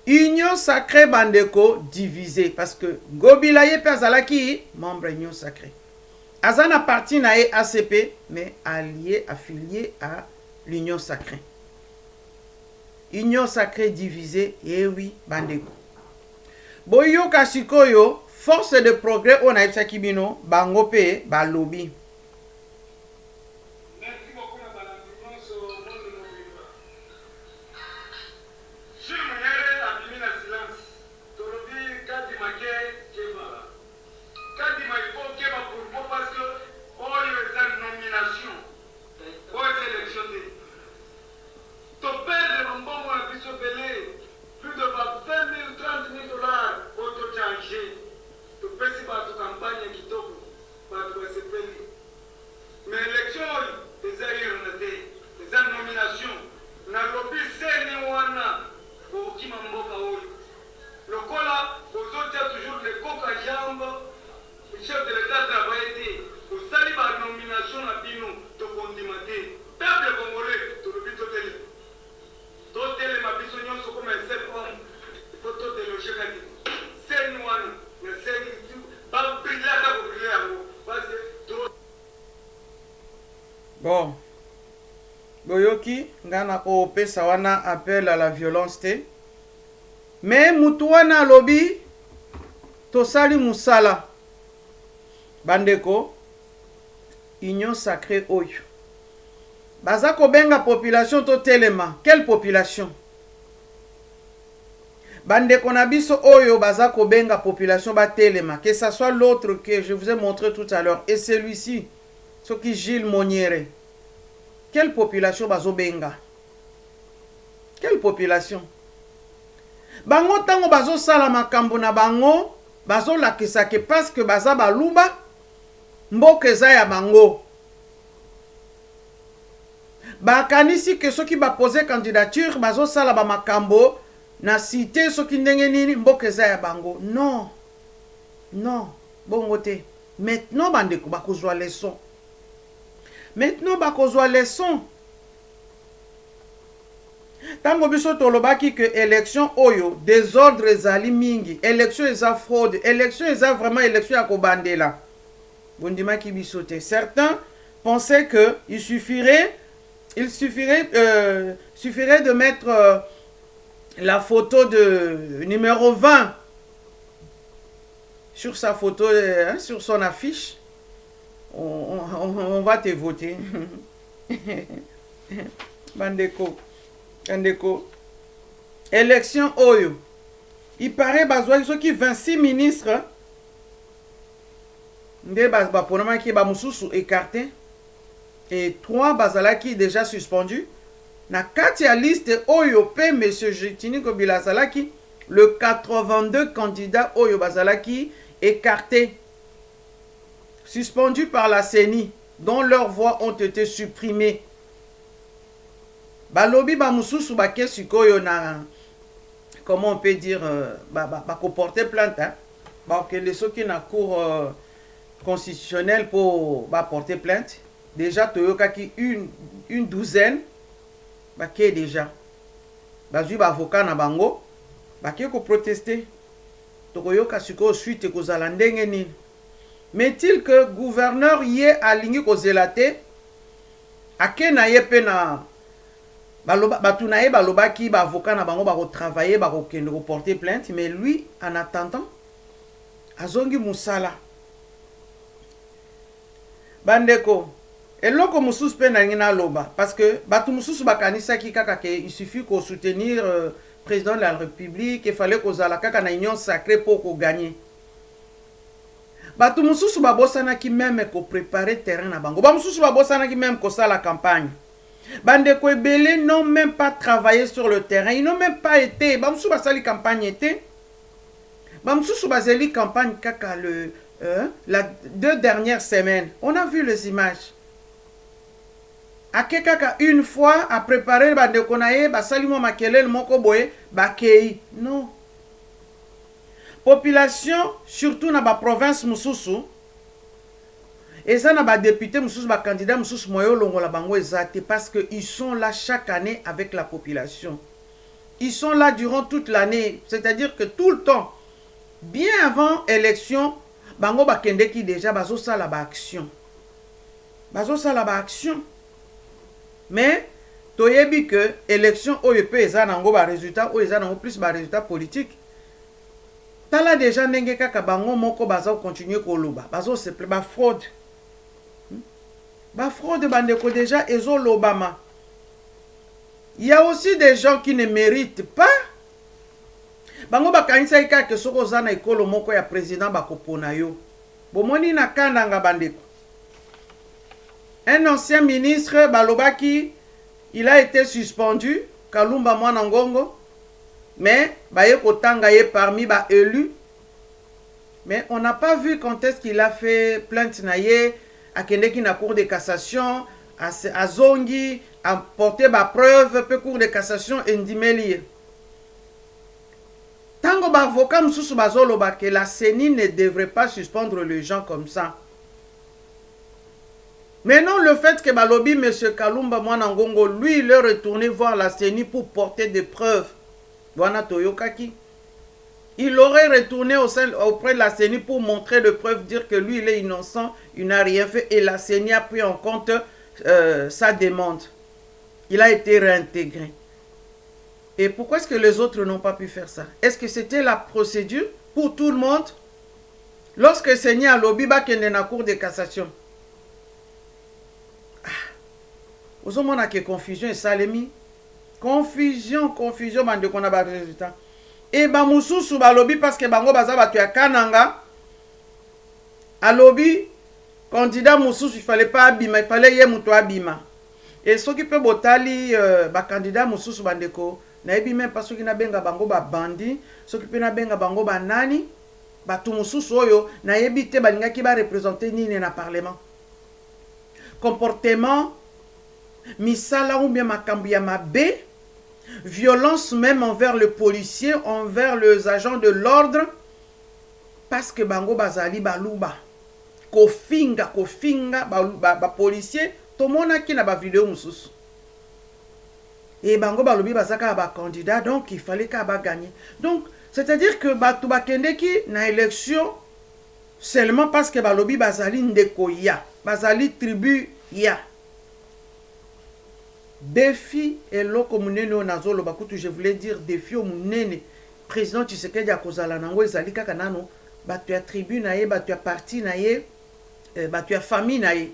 Union sacrée bandeko divisé parce que Ngobila ye pe azalaki membre Union sacrée. Azana parti na ye ACP mais allié affilié à l'Union sacrée. Union sacrée divisée, eh oui, bandeko. Boyo kasikoyo, force de progrès on a eu Sakibino, bango pe, balobi. Merci beaucoup, plus de 20 000, 30 000 dollars auto-chargés. Tu peux si tu campagne qui t'ouvre, tu peux se payer. Mais l'élection, les aïeux, les nominations, na lobby c'est wana pour qui m'emboka oyo. Le cola, aux autres toujours les coques à jambes, le chef de l'État travaille, au sali par nomination à Bino, de condimenter. Peuple congolais, tout le but de Totele mabisonyo soko ma seul homme faut totele loger kati c'est nous na c'est ba briller ta ko briller yango parce que bon boyoki ngana ko pesa wana appel à la violence te mais mutu wana lobi tosali musala bandeko union sacrée oyo baza kobenga population to telema. Quelle population? Bandeko na biso oyo baza kobenga population ba telema. Que ça soit l'autre que je vous ai montré tout à l'heure et celui-ci, ce qui Gilles Moniere. Quelle population bazo benga? Quelle population? Bango tango bazo sala makambo na bango bazo lakisa ke parce que baza baluba mboka eza ya bango. Bakanisi que ceux qui va poser candidature bazo sala ba makambo na cité ceux qui ndenge nini mbokeza ya bango. Non. Non, bongo te. Maintenant bandeko bakozwa leçon. Maintenant bakozwa leçon. Tango biso tolobaki que élection oyo désordre ezali mingi, élection eza fraude, élection eza vraiment élection ya kobandela. Bondima ki biso te. Certains pensaient que il suffirait de mettre la photo de numéro 20 sur sa photo, sur son affiche. On va te voter. Bandeko. Élection Oyo. Il paraît besoin qui 26 ministres. Qui écarté. Et 3 bazalaki déjà suspendus. Na katia liste Oyo pe monsieur Gentini Ngobila Zalaki, le 82 candidats Oyo bazalaki écartés, suspendus par la CENI, dont leurs voix ont été supprimées. Balobi ba mususu ba kesikoyo na, comment on peut dire, ko porter plainte, hein. Ba que les ceux qui na cour constitutionnelle pour porter plainte. Déjà toyoka ki une douzaine bah qui est déjà bazwi ba avocat na bango bake ko protester tokoyoka siko suite kozala ndenge nini. Mais-il que gouverneur ye alingi kozela te ake na ye pe na batu na ye balobaki ba avocat na bango bako travailler bako kende ko porter plainte, mais lui en attendant azongi musala. Bandeko eloko mususu pe na ngina loba parce que batu mususu bakanisa ki kaka ke il suffit ko soutenir président de la République, il fallait ko zala kaka na union sacrée pour ko gagner. Batu mususu babosana ki même ko préparer terrain na bango. Ba mususu babosana ki même ko sala campagne. Bandeko ebele n'ont même pas travaillé sur le terrain, ils n'ont même pas été. Ba mususu basali campagne été. Ba mususu basali campagne kaka la 2 dernières semaines. On a vu les images. Ake kaka une fois à préparer bandeko na ye basali mo makelele moko boye bakei. Non. Population surtout na ba province mususu eza na ba député mususu ba candidat mususu moyo longola bango ezate parce que ils sont là chaque année avec la population. Ils sont là durant toute l'année, c'est-à-dire que tout le temps bien avant élection bango bakende ki déjà bazo sala ba action. Bazo sala ba action. Mais toyebi que élection oyo pe eza nango ba résultat oyo eza nango plus ba résultat politique. Tala déjà ndenge kaka bango moko baza continuer koloba bazo se ba fraude. Ba fraude bandeko déjà ezo lobama. Il y a aussi des gens qui ne méritent pas. Bango bakanisa kaka soko zana ekolo moko ya président bakopona yo. Bomoni na kandanga bandeko. Un ancien ministre balobaki, il a été suspendu, Kalumba Mwana Ngongo, mais baye kotanga ye parmi ba élus. Mais on n'a pas vu quand est-ce qu'il a fait plainte na ye, akendeki na cour de cassation, a zongi, a porté ba preuve, pe cour de cassation endimeli. Tango ba avocat mususu bazoloba que la CENI ne devrait pas suspendre les gens comme ça. Mais non, le fait que Balobi, M. Kalumba Mwanangongo, lui, il est retourné voir la CENI pour porter des preuves. Wana Toyokaki. Il aurait retourné auprès de la CENI pour montrer des preuves, dire que lui, il est innocent, il n'a rien fait. Et la CENI a pris en compte sa demande. Il a été réintégré. Et pourquoi est-ce que les autres n'ont pas pu faire ça? Est-ce que c'était la procédure pour tout le monde? Lorsque CENI a lobby, il y a une cour de cassation. Vous avez confusion et salemi. Confusion, bande qu'on a pas de résultat. Et ba mususu ba lobby parce que bango baza batu ya kananga. A lobby candidat mususu il fallait pas abima, il fallait ye muto abima. Et ceux qui peut botali ba candidat mususu bandeko na ebi même parce que na benga bango ba bandi, ceux qui peut na benga bango ba nani, batu mususu oyo na ebi te balinga ki ba représenter nini na parlement. Comportement misala ou bien makambu ya mabe, violence même envers le policier, envers les agents de l'ordre, parce que bango bazali baluba, kofinga ba policier, to mona ki na ba vidéo mususu. Et bango balubi bazaka ba candidat, donc il fallait ka ba gagner. Donc c'est-à-dire que batu bakende ki na élection seulement parce que balobi bazali ndeko ya, bazali tribu ya. Défi et loko munene onazolo bakutu, je voulais dire défi au munene président Tshisekedi akozala nango ezali kaka nano batu ya tribu na ye, batu ya parti na ye, batu ya famille na ye.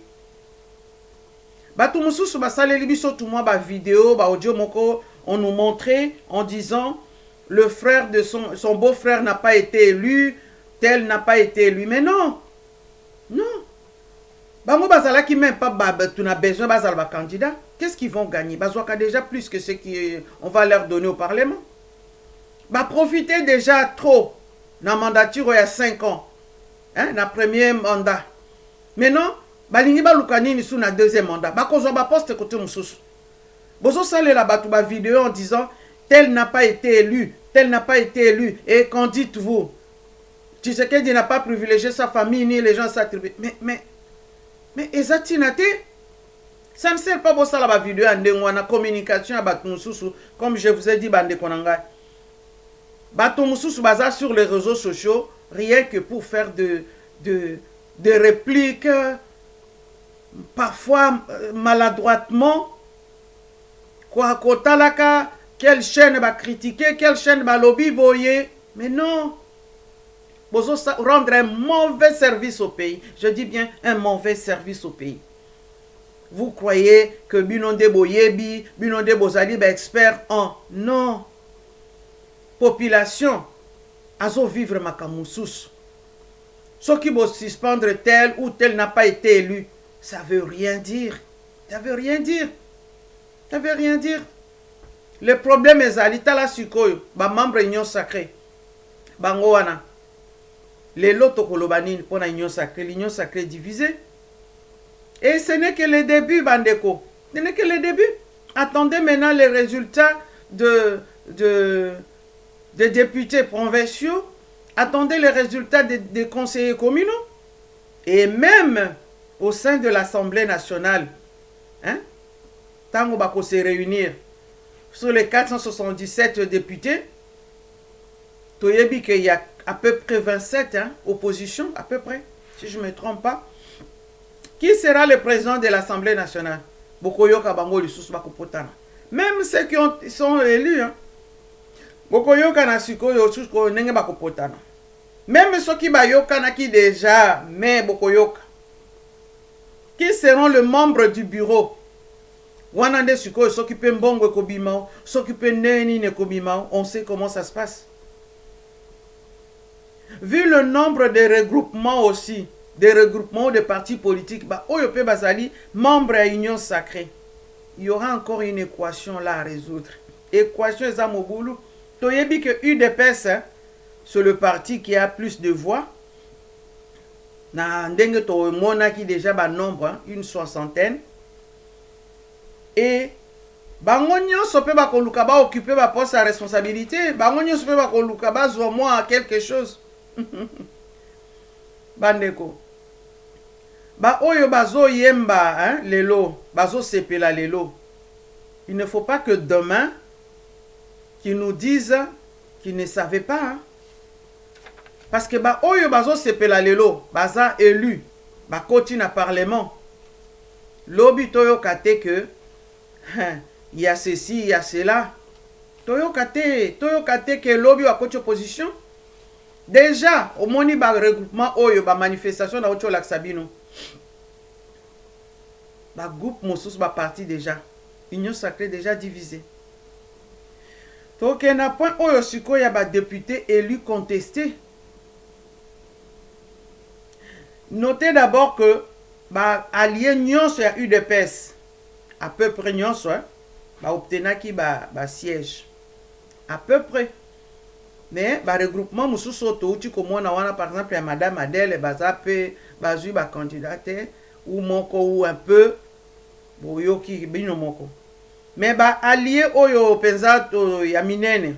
Batu mususu basaleli biso tout moi ba vidéo ba audio moko, on nous montrait en disant le frère de son beau-frère n'a pas été élu, tel n'a pas été élu. Mais non. Non. Bango bazala qui même pas tu n'as besoin bazala ba candidat. Qu'est-ce qu'ils vont gagner? Bazouaka déjà plus que ce qu'on va leur donner au Parlement. Bah profiter déjà trop. Na mandature il y a 5 ans. Hein, na premier mandat. Maintenant, balingi ba lukani ni sous na deuxième mandat. Bah kozo ba poste côté mususu. Bozo sale la batu ba vidéo en disant tel n'a pas été élu, tel n'a pas été élu. Et qu'en dites-vous? Tshisekedi n'a pas privilégié sa famille ni les gens de sa tribu. Mais Ezatinate, Ça ne sert pas pour ça la vidéo en communication avec Moussousou, comme je vous ai dit, bande konanga. Bato Moussousou baza sur les réseaux sociaux, rien que pour faire de répliques, parfois maladroitement. Quoi, kotalaka, quelle chaîne va critiquer, quelle chaîne va lobby boyer. Mais non. Vous rendre un mauvais service au pays. Je dis bien un mauvais service au pays. Vous croyez que Binonde Boyebi, Binonde Bozali est expert en... Non. Population. Azo vivre Makamoussous. Ceux qui vont suspendre tel ou tel n'a pas été élu. Ça veut rien dire. Ça veut rien dire. Ça veut rien dire. Le problème est Zalita la Sukoyo. Ba membre union sacrée. Bangoana. Les lots Tokolobanine pour l'union sacrée. L'union sacrée divisée. Et ce n'est que le début, Bandeko. Ce n'est que le début. Attendez maintenant les résultats de députés provinciaux. Attendez les résultats des conseillers communaux. Et même au sein de l'Assemblée nationale. Hein? Tant qu'on va se réunir sur les 477 députés, Toyebi qu'il y a à peu près 27 oppositions, à peu près, si je ne me trompe pas. Qui sera le président de l'Assemblée nationale? Bokoyoka Bango Lisusu Bakopotana. Même ceux qui sont élus, Bokoyoka Nasukoyo Susko Nenge Bakopotana. Même ceux qui Bayoka Naki déjà, mais Bokoyoka. Qui seront les membres du bureau? Wanande Sukoyo s'occupe Mbongo Kobimao, s'occupe Neni Nekobimao. On sait comment ça se passe. Vu le nombre de regroupements aussi, des regroupements de partis politiques, bah, Oyope Bazali, membre à Union Sacrée. Il y aura encore une équation là à résoudre. Équation Zamoboulou. Toyebi que UDPS, c'est le parti qui a plus de voix. Na ndenge to mona qui déjà ba nombre, une soixantaine. Et bangonyo sope ba koluka ba occuper ba poste à responsabilité. Bangonyo sope ba koluka ba zo moi quelque chose. Bandeko. Ba oyo bazo yemba hein, lelo, bazo sepela lelo. Il ne faut pas que demain qu'ils nous disent qu'ils ne savaient pas. Hein. Parce que ba oyo bazo sepela lelo, baza élu, ba koti na parlement. Lobi toyo kate que il y a ceci, il y a cela. Toyo kate que lobi wa koti opposition. Déjà, au moni ba regroupement oyo ba manifestation na ocho laksabino. Ba groupe Moussous ba parti déjà. Union sacrée déjà divisée. Donc il y a un point oyo siko ya ba député élu contesté. Notez d'abord que ba allié nyonso ya UDPS à peu près nyonso ba obtenaki ba siège à peu près. Mais le regroupement Moussousou Touti comme on a par exemple à Madame Adèle Bazape Bazui ba candidate ou moko ou un peu boyoki bino moko. Mais ba allié oyo penza to ya minene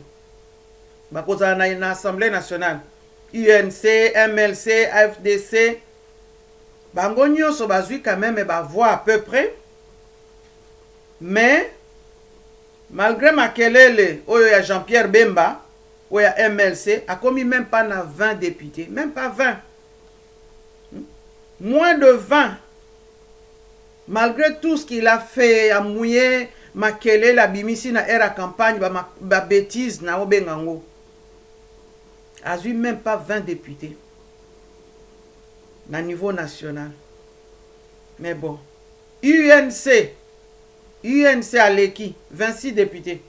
ba koza na Assemblée nationale UNC, MLC, FDC bango nyonso bazui quand même ba voix à peu près. Mais malgré Makelele oyo ya Jean-Pierre Bemba ou à MLC, a commis même pas 20 députés, même pas 20. Moins de 20. Malgré tout ce qu'il a fait, à mouiller, Makele, la bimisi na era campagne, ba bêtise na obengango. A eu même pas 20 députés. Na niveau national. Mais bon. UNC à l'EKI, 26 députés.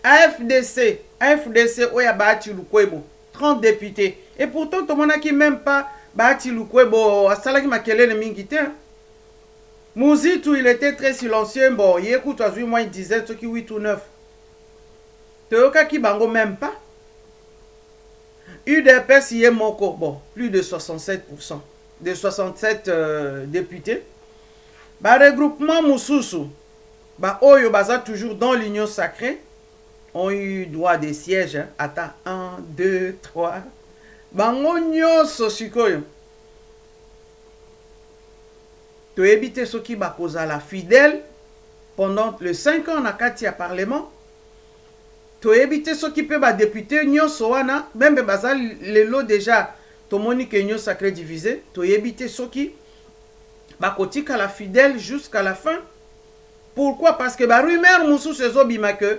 AFDC, Oya Bahati Lukwebo, 30 députés. Et pourtant, tout le monde qui même pas Bahati Lukwebo, à Salaki Makelele Mingite. Mouzitou, il était très silencieux. Bon, il écoute, à moins une dizaine, ceux qui 8 ou 9. Teoka qui bango même pas. UDPS, il est moko. Bon, plus de 67%. De 67 députés. Bah, regroupement Moussousou. Bah, Oyo Baza toujours dans l'union sacrée. Ont eu droit des sièges. Hein. Attends, 1, 2, 3. Bango nyonso sikoyo. To éviter ceux qui bakoza la fidèle pendant les 5 ans na kati ya parlement toyebite soki pe ba député nyonso wana même baza lelo déjà tomoni que Union Sacrée divisée toyebite soki ba kotika la fidèle jusqu'à la fin. Pourquoi? Parce que ba rumeur mususu ezobima que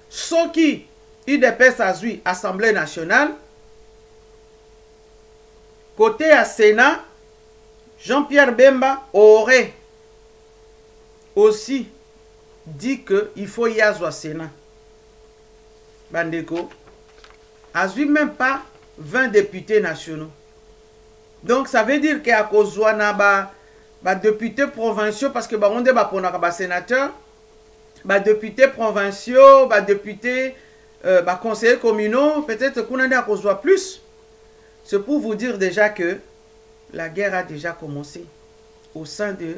soki UDPS azui Assemblée nationale côté à Sénat, Jean-Pierre Bemba aurait aussi dit qu'il faut y avoir au Sénat. Bandeko, azui même pas 20 députés nationaux. Donc ça veut dire qu'à cause de députés provinciaux, parce que on est pour les sénateurs, députés provinciaux, députés, conseillers communaux, peut-être qu'on en a à cause de plus. C'est pour vous dire déjà que la guerre a déjà commencé au sein de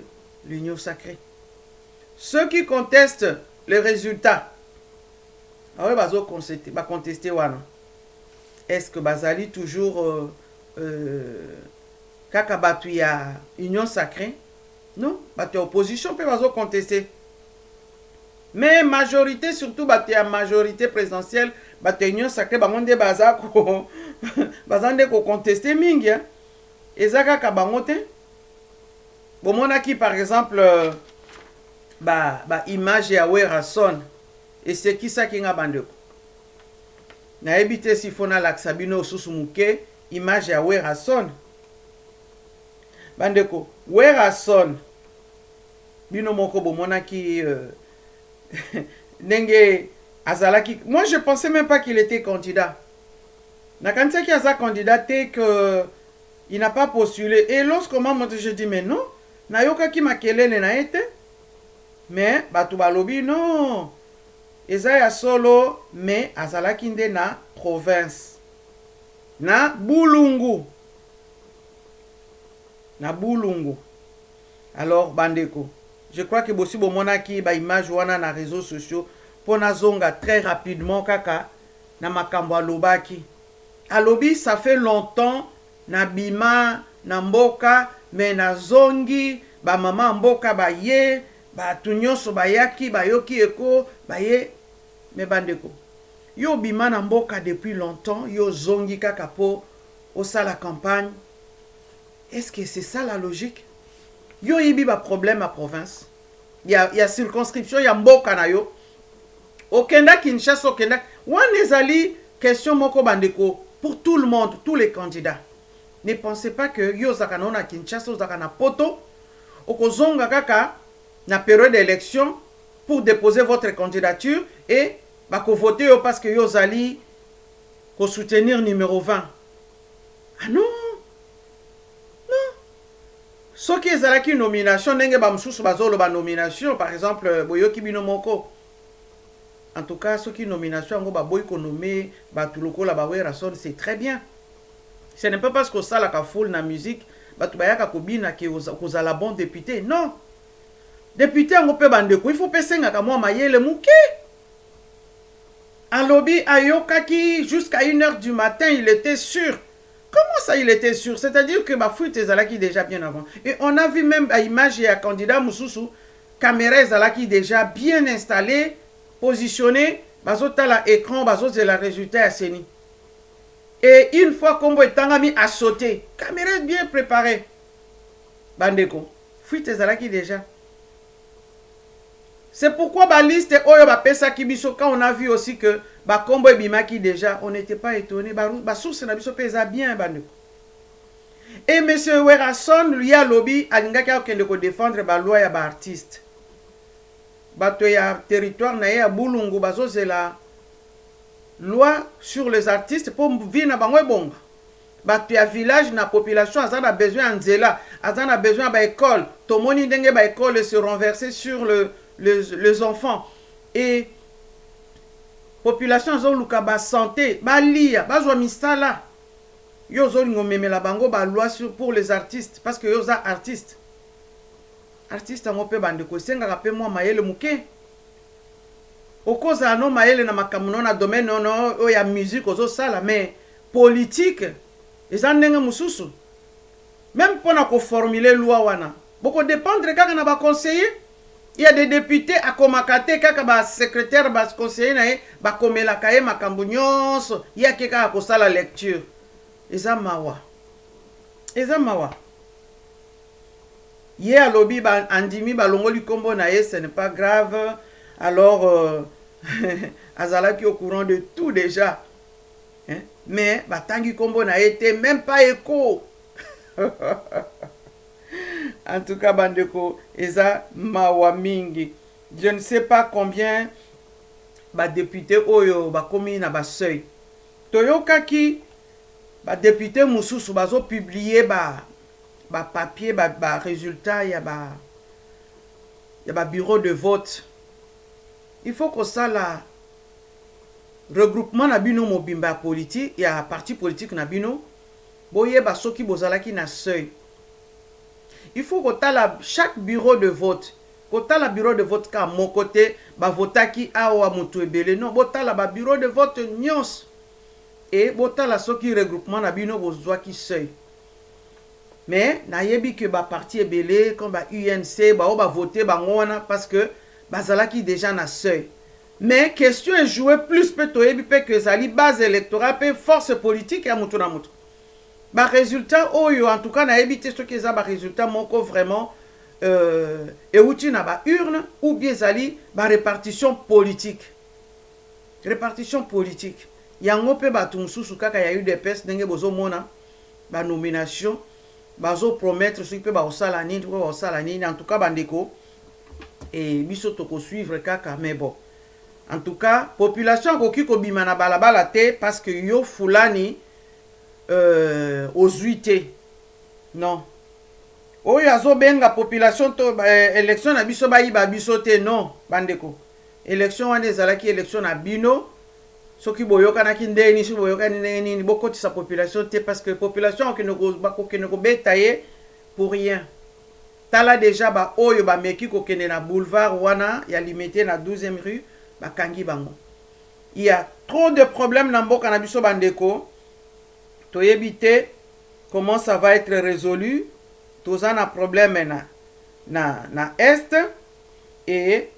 l'Union Sacrée. Ceux qui contestent les résultats, contester est-ce que Bazali toujours kaka batu ya Union Sacrée? Non, batu opposition peut contester. Mais majorité, surtout batu ya majorité présidentielle, batu Union Sacrée, bangonde bazako bazande ko contester mingi. Ezaka ka bangote. Bomona ki par exemple image ya Werason. Et c'est qui ça qui nga bandeko? Na ebite si fona laksabino susumuke image ya Werason. Bandeko, Werason bino moko bomona ki nenge azalaki. Moi je pensais même pas qu'il était candidat. Na kanisa ki aza candidat que il n'a pas postulé. Et lorsqu'on m'a montré, je dis mais non, na yoka ki makelele na été. Mais batu balobi non. Ezaya solo mais azalaki nde na province. Na Bulungu. Na Bulungu. Alors bandeko, je crois que bossi bomona ki ba image wana na réseaux sociaux pona zonga très rapidement kaka na makambo alobaki. Alobi ça fait longtemps na bima na mboka mais na zongi ba mama mboka ba ye ba tunyonso ba yaki ba yoki eko ba ye. Mais bandeko, yo bima na mboka depuis longtemps, yo zongi kaka po au sa la campagne. Est-ce que c'est ça la logique? Yo ibi ba problème à province. Il y a circonscription, il y a mboka na yo. Okenda Kinshasa, okenda. Wan ezali question moko bandeko pour tout le monde, tous les candidats. Ne pensez pas que yo zakana na Kinshasa, zakana poto, okozonga kaka na période d'élection pour déposer votre candidature et bako voter parce que yo zali ko soutenir numéro 20. Ah non. Non. Ce qui est zalaki nomination ndenge ba msusu bazolo ba nomination par exemple boyoki bino moko. En tout cas ce qui nomination ngo ba boy ko nommer ba tuloko la ba Werason c'est très bien. Ce n'est pas parce que ça la ka full na musique ba tubayaka ko bina ke kozala bon député. Non. Député ngo pe bandeko il faut pesenga ka moi mayele muke. Alobi ayokaki jusqu'à 1 h du matin, il était sûr. Comment ça il était sûr? C'est-à-dire que ma fuite ezalaki déjà bien avant. Et on a vu même à image et à candidat mususu caméra ezalaki déjà bien installée, positionnée, bazota la écran, bazota la résultat à Seni. Et une fois Kombo etangami a sauté, caméra est bien préparée. Bandeko, fuite ezalaki déjà. C'est pourquoi la liste oyo ba pesa kibiso quand on a vu aussi que ba Kombo et Bimaki déjà, on n'était pas étonné. Ba source na biso pesa bien bandeko. Et monsieur Werason lui a lobby alingaki akende ko défendre ba loi ya ba artiste. Bato ya territoire na ya Bulungu bazo la loi sur les artistes pour vivre na bango bonga. Bato ya village na population azana besoin nzela, azana besoin ba école, tomoni ndenge ba école se renverser sur les enfants et population zo luka ba santé ba lia ba zo misala yo zo ngomemela bango ba loi sur pour les artistes parce que yo za artiste ngo pe bande ko senga pe moi mayele muke okoza no mayele na makamuno na domaine no o ya musique ozo sala mais politique ezandenge mususu même pona ko formuler loi wana boko dépendre kaka na ba conseiller. Il y a des députés à Komakate, kaka ba secrétaire, ba conseiller nae, ba komela kaye makambu nyonso, il y a keka akosa la lecture. Eza mawa. Eza mawa. Ye a lobby ba andimi ba longoli kombo nae, ce n'est pas grave. Alors azala qui au courant de tout déjà. Hein? Mais ba tangi kombo nae était même pas écho. En tout cas, bandeko, eza mawa mingi. Je ne sais pas combien ba député oyo ba komi na ba seuil. Toyoka ki ba député mususu bazo publier ba papier ba résultat ya ba bureau de vote. Il faut que ça la regroupement na bino mobimba politique ya parti politique na bino boye ba soki bozalaki na seuil. Il faut que chaque bureau de vote, que la bureau de vote ka mon côté, ba votaki awa mutu ebele non, botala ba bureau de vote nyos et botala soki regroupement na bino bozwa ki seuil. Mais na yebi que ba parti ebele comme ba UNC ba voter ba ngona parce que bazalaki déjà na seuil. Mais question est jouée plus peut yebi pe que zali base électorale pe force politique ya mutu na mutu. Ba résultat oyo en tout cas na évité ce que ça ba résultat moko vraiment euti na ba urne ou bien zali ba répartition politique yango pe ba tumsusu kaka ya UDPS ndenge bozo mona ba nomination bazo promettre ce pe ba osala nini ba osala nini en tout cas bandeko et biso toko suivre kaka mais bon en tout cas population koki ko bima na balabala te parce que yo fulani aux huités. Non. Oyo azo benga population to élection na biso ba iba biso te non bandeko. Élection wane ezalaki élection na bino soki boyoka na kindeni si boyoka nini bokoti sa population te parce que population qui ne ko betaye pour rien. Tala déjà ba oyo ba meki ko kende na boulevard wana ya limité na 12e rue ba kangi bango. Il y a trop de problèmes na mboka na biso bandeko. To éviter comment ça va être résolu. Tous en a problème na est et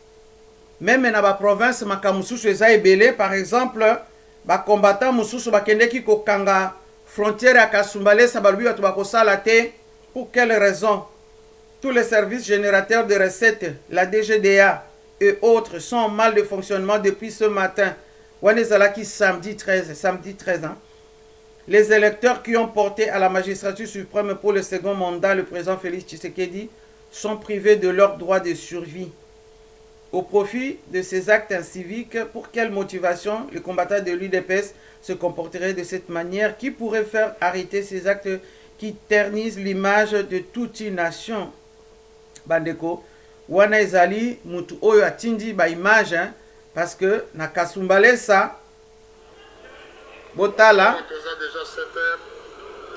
même na ba province makamususu eza ebele par exemple ba combattant mususu ba kendeki ko kanga frontière ya Kasumbale sa balubi batu ba kosala te. Pour quelle raison? Tous les services générateurs de recettes, la DGDA et autres sont en mal de fonctionnement depuis ce matin. Wanezalaki samedi 13 hein. Les électeurs qui ont porté à la magistrature suprême pour le second mandat le président Félix Tshisekedi sont privés de leur droit de survie. Au profit de ces actes inciviques, pour quelle motivation les combattants de l'UDPS se comporteraient de cette manière qui pourrait faire arrêter ces actes qui ternissent l'image de toute une nation? Bandeko, wana ezali mutu oyo atindi ba image hein, parce que na Kasumbale ça Botala,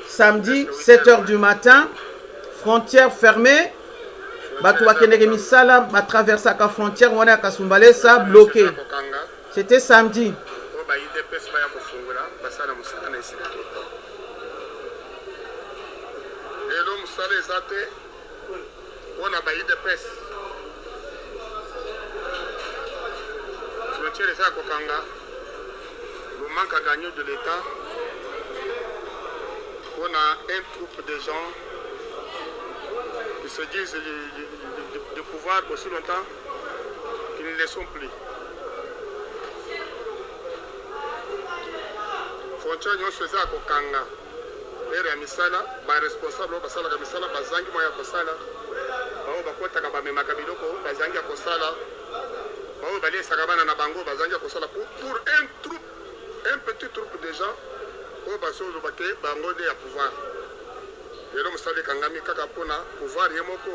samedi 7h du matin, frontière fermée, Batouba Kenege Misala, ma traversé la frontière, on a Kasumbale, ça bloqué. C'était samedi. Le manque à gagner de l'État, on a un groupe de gens qui se disent du pouvoir aussi longtemps qu'ils ne le sont plus. Frontière nous faisait à Kokanga. Et Misala, responsable de Misala, Bazangi Moya Kosala, Bakota Kabame Makabiloko, Bazangi Kosala. Pour un petit troupe de gens au bateau de Baké, Bangodé à pouvoir. Et l'homme savait Kangami Kakapona, pouvoir Yemoko.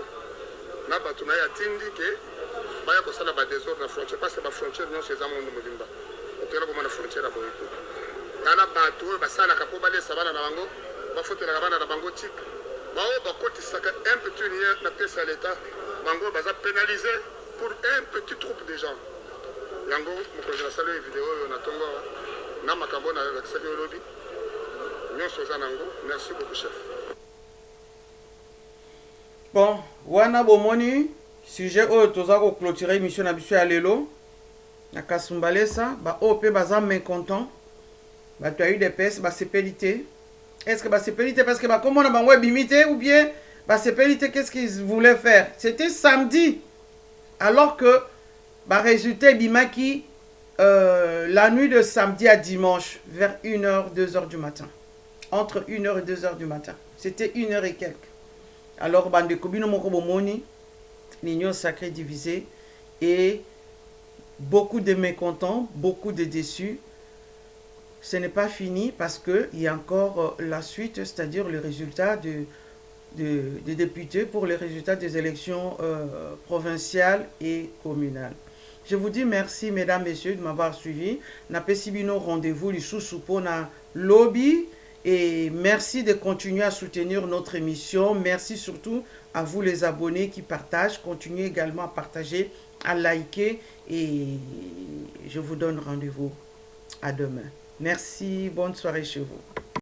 N'a pas tout à Tindi, que Baya Kosala va désordre la frontière, parce que la frontière non chez Amon de Mobimba. Au terrain comme la frontière à Boyko. Tana Batou, Basala Kapoba de Savana Nabango, Bafote la Gabana Nabango Tik. Bao Bakoti Saka, un petit lien, la pièce à l'État, Bango Baza pénalisé pour un petit troupe de gens. Yango, je vais saluer vidéo, on a tongo. Namakabona avec cette lobby. Merci beaucoup, chef. Bon, wana bomoni, sujet oyo toza ko clôturer émission na biso ya lelo na Kasumbalesa ba ope baza mécontent ba tu as eu des pèses ba sepelité. Est-ce que ba sepelité parce que ba comment na bango bimité ou bien ba sepelité qu'est-ce qu'ils voulaient faire? C'était samedi alors que ba résultat bimaki la nuit de samedi à dimanche vers 1h 2h du matin. Entre 1h et 2h du matin. C'était 1h et quelques. Alors bande kobino moko bomoni l'union sacrée divisée et beaucoup de mécontents, beaucoup de déçus. Ce n'est pas fini parce qu'il y a encore la suite, c'est-à-dire le résultat des députés pour les résultats des élections provinciales et communales. Je vous dis merci, mesdames, messieurs, de m'avoir suivi. N'a pas si bino rendez-vous, les sous-soupons na lobby. Et merci de continuer à soutenir notre émission. Merci surtout à vous les abonnés qui partagent. Continuez également à partager, à liker. Et je vous donne rendez-vous à demain. Merci, bonne soirée chez vous.